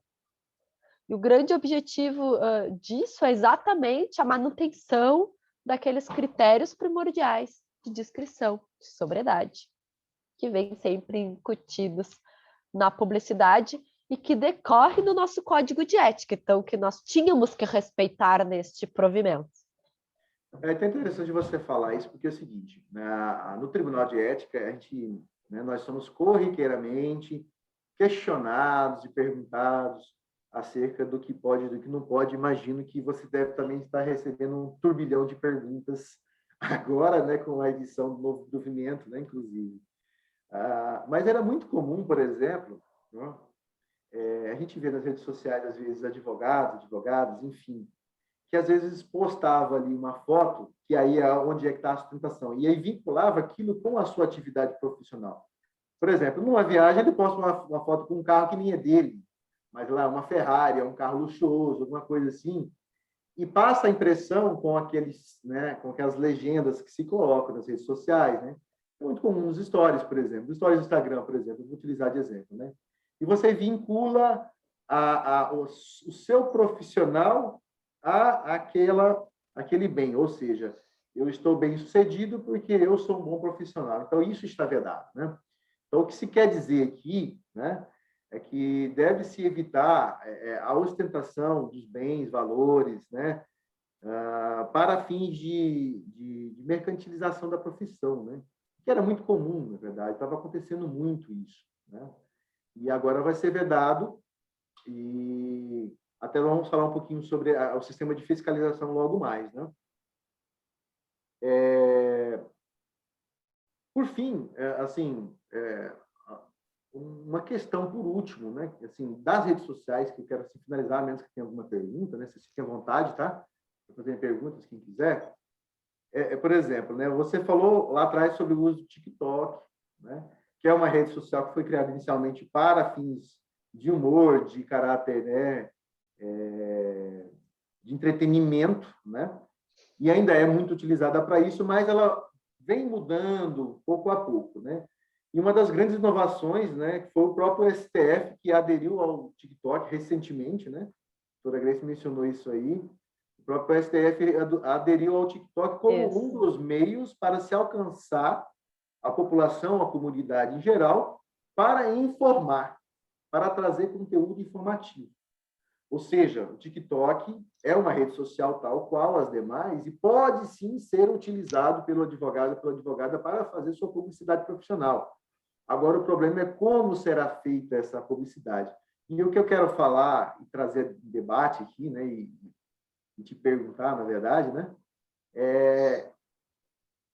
E o grande objetivo disso é exatamente a manutenção daqueles critérios primordiais de discrição, de sobriedade, que vêm sempre incutidos na publicidade e que decorre do nosso código de ética, então que nós tínhamos que respeitar neste provimento. É até interessante você falar isso, porque é o seguinte, no Tribunal de Ética, nós somos corriqueiramente questionados e perguntados acerca do que pode e do que não pode. Imagino que você deve também estar recebendo um turbilhão de perguntas agora, né, com a edição do novo provimento, né, inclusive. Mas era muito comum, por exemplo, né, a gente vê nas redes sociais, às vezes, advogadas, enfim, que às vezes postava ali uma foto, que aí é onde é que está a sustentação, e aí vinculava aquilo com a sua atividade profissional. Por exemplo, numa viagem, ele posta uma foto com um carro que nem é dele, mas lá uma Ferrari, um carro luxuoso, alguma coisa assim, e passa a impressão com com aquelas legendas que se colocam nas redes sociais, né? É muito comum nos stories, por exemplo, nos stories do Instagram, por exemplo, vou utilizar de exemplo, né? E você vincula o seu profissional aquele bem, ou seja, eu estou bem sucedido porque eu sou um bom profissional. Então, isso está vedado, né? Então, o que se quer dizer aqui, né, é que deve-se evitar a ostentação dos bens, valores, né, para fins de mercantilização da profissão, né? Que era muito comum, na verdade, estava acontecendo muito isso, né? E agora vai ser vedado, e até vamos falar um pouquinho sobre o sistema de fiscalização logo mais, né? Por fim, uma questão por último, né? Assim, das redes sociais, que eu quero assim, finalizar, a menos que tenha alguma pergunta, né? Vocês fiquem à vontade, tá? Para fazer perguntas, quem quiser. Por exemplo, né? Você falou lá atrás sobre o uso do TikTok, né? Que é uma rede social que foi criada inicialmente para fins de humor, de caráter, né? De entretenimento, né? E ainda é muito utilizada para isso, mas ela vem mudando pouco a pouco, né? E uma das grandes inovações, né, foi o próprio STF que aderiu ao TikTok recentemente, né? A doutora Grace mencionou isso aí. O próprio STF aderiu ao TikTok como um dos meios para se alcançar a população, a comunidade em geral, para informar, para trazer conteúdo informativo. Ou seja, o TikTok é uma rede social tal qual as demais e pode sim ser utilizado pelo advogado, pela advogada para fazer sua publicidade profissional. Agora, o problema é como será feita essa publicidade. E o que eu quero falar e trazer debate aqui, né, e te perguntar, na verdade, né,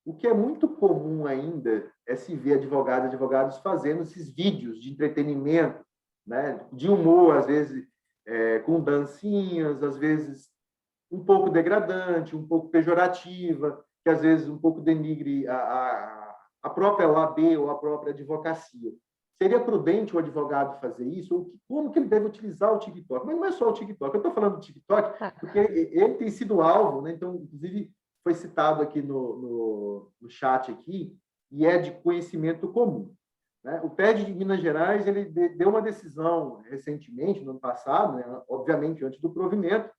o que é muito comum ainda é se ver advogados fazendo esses vídeos de entretenimento, né? De humor, às vezes com dancinhas, às vezes um pouco degradante, um pouco pejorativa, que às vezes um pouco denigre a própria OAB ou a própria advocacia. Seria prudente o advogado fazer isso? Ou como que ele deve utilizar o TikTok? Mas não é só o TikTok. Eu estou falando do TikTok porque ele tem sido alvo, né? Então, inclusive, foi citado aqui no chat aqui, e é de conhecimento comum, né? O TED de Minas Gerais ele deu uma decisão recentemente, no ano passado, né? Obviamente, antes do provimento,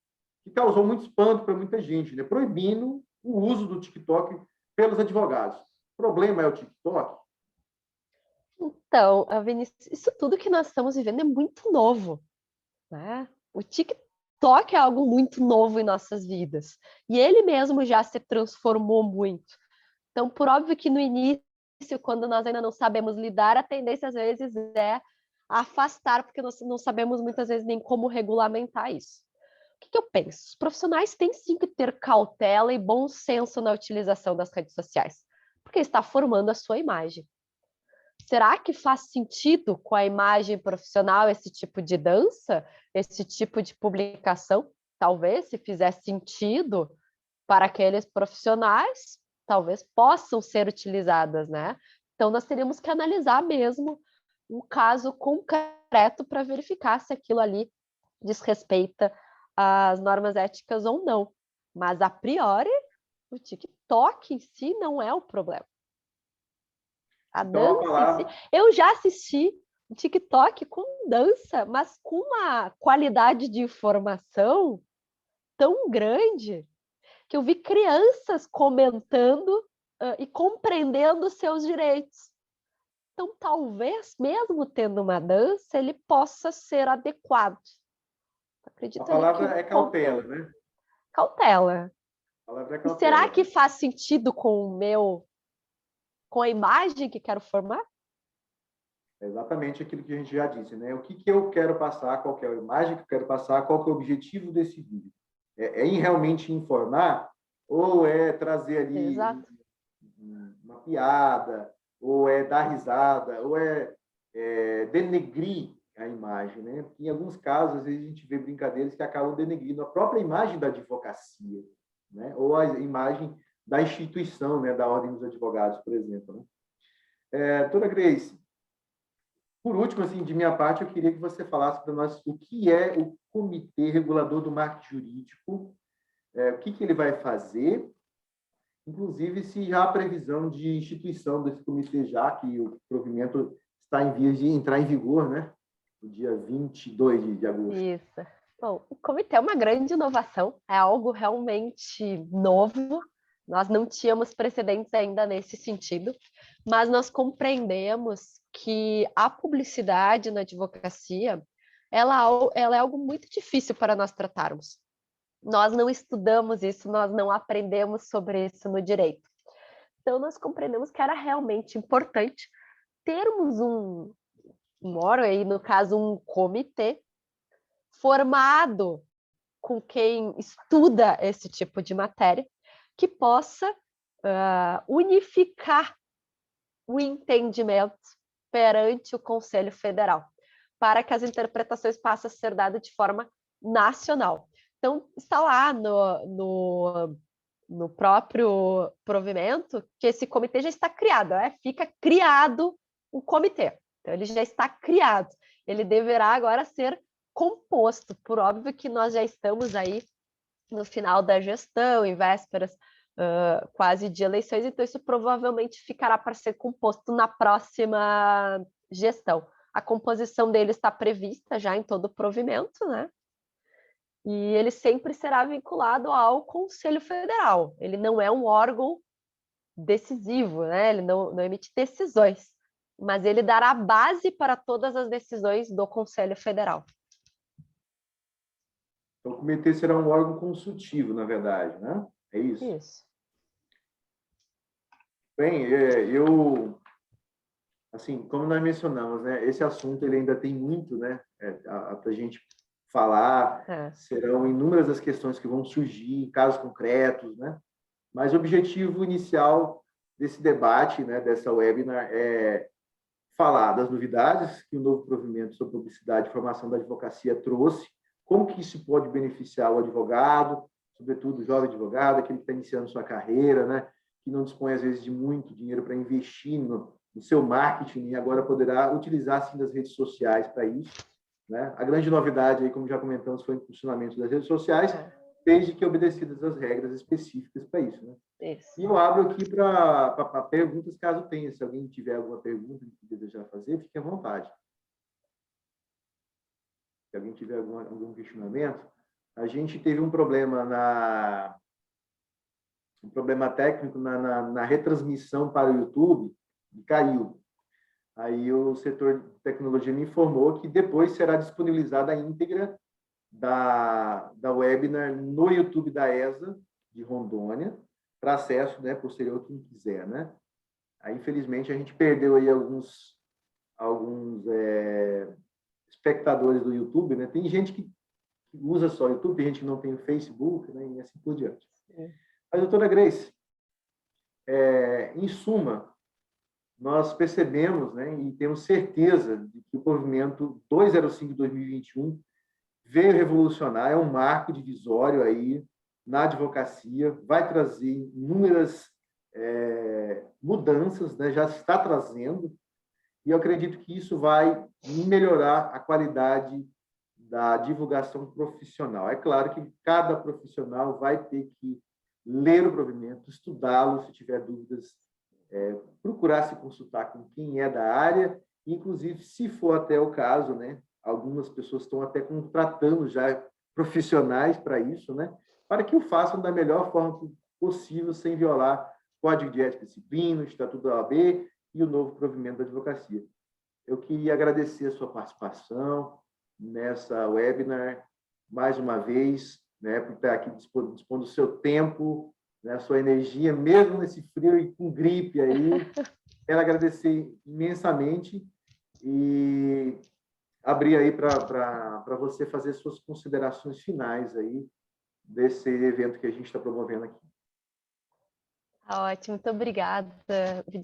que causou muito espanto para muita gente, né? Proibindo o uso do TikTok pelos advogados. O problema é o TikTok? Então, Vinícius, isso tudo que nós estamos vivendo é muito novo, né? O TikTok é algo muito novo em nossas vidas. E ele mesmo já se transformou muito. Então, por óbvio que no início, quando nós ainda não sabemos lidar, a tendência às vezes é afastar, porque nós não sabemos muitas vezes nem como regulamentar isso. O que eu penso? Os profissionais têm sim que ter cautela e bom senso na utilização das redes sociais, porque está formando a sua imagem. Será que faz sentido com a imagem profissional esse tipo de dança, esse tipo de publicação? Talvez, se fizer sentido para aqueles profissionais, talvez possam ser utilizadas, né? Então, nós teríamos que analisar mesmo um caso concreto para verificar se aquilo ali desrespeita as normas éticas ou não. Mas, a priori, o TikTok em si não é o problema. A Então, dança em si. Eu já assisti um TikTok com dança, mas com uma qualidade de informação tão grande que eu vi crianças comentando e compreendendo seus direitos. Então, talvez, mesmo tendo uma dança, ele possa ser adequado. Acredito A palavra que é cautela, né? Cautela. A palavra é E cautela. será que faz sentido com a imagem que quero formar? É exatamente aquilo que a gente já disse, né? O que eu quero passar, qual que é a imagem que eu quero passar, qual que é o objetivo desse vídeo? É realmente informar ou é trazer ali Exato. uma piada, ou é dar risada, ou denegrir a imagem, né? Em alguns casos, às vezes a gente vê brincadeiras que acabam denegrindo a própria imagem da advocacia, né? Ou a imagem da instituição, né? Da Ordem dos Advogados, por exemplo, né? Doutora Grace, por último, assim, de minha parte, eu queria que você falasse para nós o que é o Comitê Regulador do Marketing Jurídico, o que ele vai fazer, inclusive se já há previsão de instituição desse comitê, já que o provimento está em vias de entrar em vigor, né? No dia 22 de agosto. Isso. Bom, o comitê é uma grande inovação, é algo realmente novo. Nós não tínhamos precedentes ainda nesse sentido, mas nós compreendemos que a publicidade na advocacia ela é algo muito difícil para nós tratarmos. Nós não estudamos isso, nós não aprendemos sobre isso no direito. Então, nós compreendemos que era realmente importante termos um órgão, aí, no caso, um comitê, formado com quem estuda esse tipo de matéria, que possa unificar o entendimento perante o Conselho Federal, para que as interpretações passem a ser dadas de forma nacional. Então, está lá no próprio provimento que esse comitê já está criado, fica criado o comitê. Então, ele já está criado. Ele deverá agora ser composto. Por óbvio que nós já estamos aí no final da gestão, em vésperas quase de eleições, então isso provavelmente ficará para ser composto na próxima gestão. A composição dele está prevista já em todo o provimento, né? E ele sempre será vinculado ao Conselho Federal. Ele não é um órgão decisivo, né? Ele não emite decisões, mas ele dará base para todas as decisões do Conselho Federal. Então, o comitê será um órgão consultivo, na verdade, né? É isso? Isso. Bem, assim, como nós mencionamos, né? Esse assunto ele ainda tem muito, né? Para a gente falar, serão inúmeras as questões que vão surgir, casos concretos, né? Mas o objetivo inicial desse debate, né? Dessa webinar é falar das novidades que o novo provimento sobre publicidade e formação da advocacia trouxe, como que isso pode beneficiar o advogado, sobretudo o jovem advogado, aquele que está iniciando sua carreira, né, que não dispõe, às vezes, de muito dinheiro para investir no seu marketing e agora poderá utilizar, sim, das redes sociais para isso, né? A grande novidade, aí, como já comentamos, foi o impulsionamento das redes sociais, desde que obedecidas as regras específicas para isso, né? Isso. E eu abro aqui para perguntas, caso tenha. Se alguém tiver alguma pergunta que desejar fazer, fique à vontade. Se alguém tiver algum questionamento, a gente teve um problema técnico na retransmissão para o YouTube, e caiu. Aí o setor de tecnologia me informou que depois será disponibilizada a íntegra da webinar no YouTube da ESA de Rondônia, para acesso, né, posterior, quem quiser, né? Aí, infelizmente, a gente perdeu aí alguns espectadores do YouTube, né? Tem gente que usa só o YouTube, tem gente que não tem o Facebook, né? E assim por diante. Mas, doutora Grace, em suma, nós percebemos, né, e temos certeza de que o provimento 205 de 2021 veio revolucionar, é um marco divisório aí na advocacia, vai trazer inúmeras mudanças, né, já está trazendo, e eu acredito que isso vai melhorar a qualidade da divulgação profissional. É claro que cada profissional vai ter que ler o provimento, estudá-lo, se tiver dúvidas, procurar se consultar com quem é da área, inclusive, se for até o caso, né, algumas pessoas estão até contratando já profissionais para isso, né, para que o façam da melhor forma possível, sem violar o Código de Ética e Disciplina, o Estatuto da OAB e o novo provimento da advocacia. Eu queria agradecer a sua participação nessa webinar, mais uma vez, né, por estar aqui dispondo do seu tempo, né, a sua energia, mesmo nesse frio e com gripe aí. Quero agradecer imensamente e abrir aí para você fazer suas considerações finais aí desse evento que a gente está promovendo aqui. Ótimo, muito obrigada.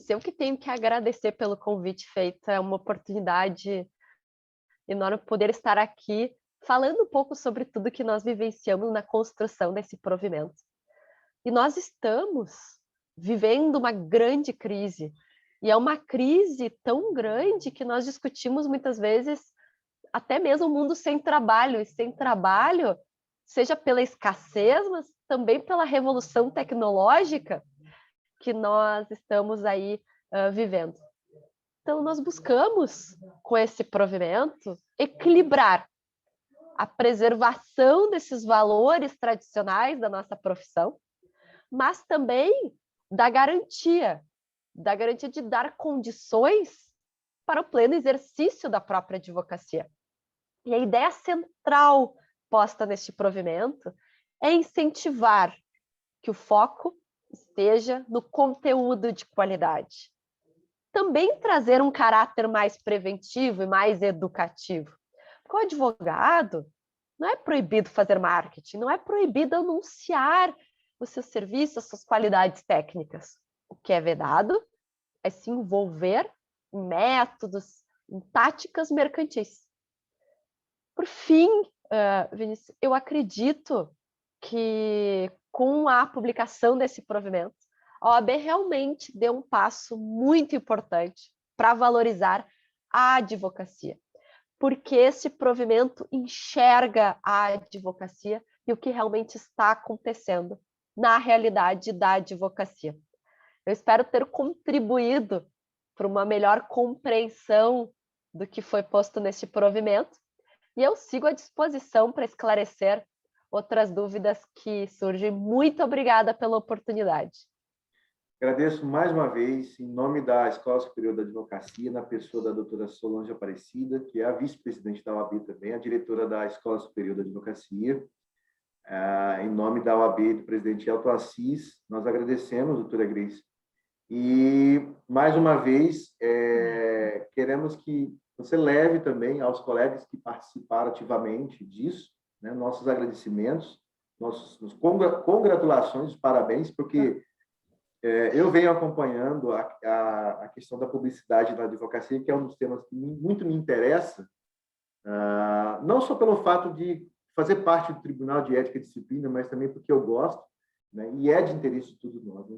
Eu que tenho que agradecer pelo convite feito, é uma oportunidade enorme poder estar aqui falando um pouco sobre tudo que nós vivenciamos na construção desse provimento. E nós estamos vivendo uma grande crise, e é uma crise tão grande que nós discutimos muitas vezes até mesmo o mundo sem trabalho, e sem trabalho, seja pela escassez, mas também pela revolução tecnológica que nós estamos aí vivendo. Então, nós buscamos, com esse provimento, equilibrar a preservação desses valores tradicionais da nossa profissão, mas também da garantia de dar condições para o pleno exercício da própria advocacia. E a ideia central posta neste provimento é incentivar que o foco esteja no conteúdo de qualidade. Também trazer um caráter mais preventivo e mais educativo. Porque o advogado não é proibido fazer marketing, não é proibido anunciar o seu serviço, as suas qualidades técnicas. O que é vedado é se envolver em métodos, em táticas mercantis. Por fim, Vinícius, eu acredito que com a publicação desse provimento, a OAB realmente deu um passo muito importante para valorizar a advocacia, porque esse provimento enxerga a advocacia e o que realmente está acontecendo na realidade da advocacia. Eu espero ter contribuído para uma melhor compreensão do que foi posto neste provimento, e eu sigo à disposição para esclarecer outras dúvidas que surgem. Muito obrigada pela oportunidade. Agradeço mais uma vez, em nome da Escola Superior da Advocacia, na pessoa da doutora Solange Aparecida, que é a vice-presidente da OAB também, a diretora da Escola Superior da Advocacia. Em nome da OAB do presidente Elton Assis, nós agradecemos, doutora Grace. E, mais uma vez, queremos que você leve também aos colegas que participaram ativamente disso, né, nossos agradecimentos, nossas congratulações, parabéns, porque Eu venho acompanhando a questão da publicidade na advocacia, que é um dos temas que muito me interessa, não só pelo fato de fazer parte do Tribunal de Ética e Disciplina, mas também porque eu gosto, né? E é de interesse de todos nós, né?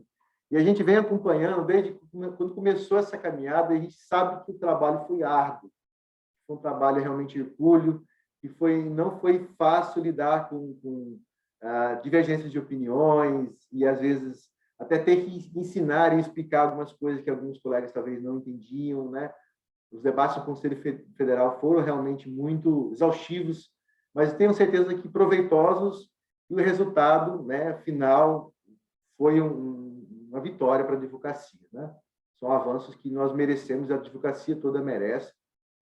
E a gente vem acompanhando desde quando começou essa caminhada, a gente sabe que o trabalho foi árduo, foi um trabalho realmente hercúleo, e não foi fácil lidar com divergências de opiniões e, às vezes, até ter que ensinar e explicar algumas coisas que alguns colegas talvez não entendiam, né? Os debates do Conselho Federal foram realmente muito exaustivos, mas tenho certeza que proveitosos, e o resultado, né, final foi uma vitória para a advocacia, né? São avanços que nós merecemos, a advocacia toda merece.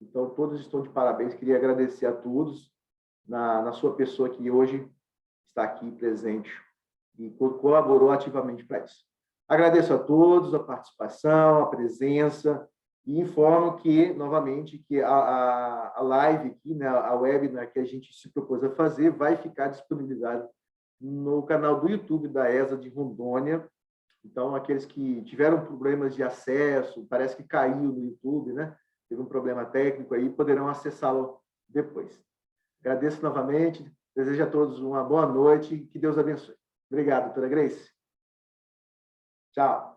Então, todos estão de parabéns. Queria agradecer a todos na sua pessoa que hoje está aqui presente e colaborou ativamente para isso. Agradeço a todos a participação, a presença, e informo que, novamente, que a live aqui, né, a webinar que a gente se propôs a fazer, vai ficar disponibilizada no canal do YouTube da ESA de Rondônia. Então, aqueles que tiveram problemas de acesso, parece que caiu no YouTube, né? Teve um problema técnico aí, poderão acessá-lo depois. Agradeço novamente, desejo a todos uma boa noite e que Deus abençoe. Obrigado, doutora Grace. Tchau.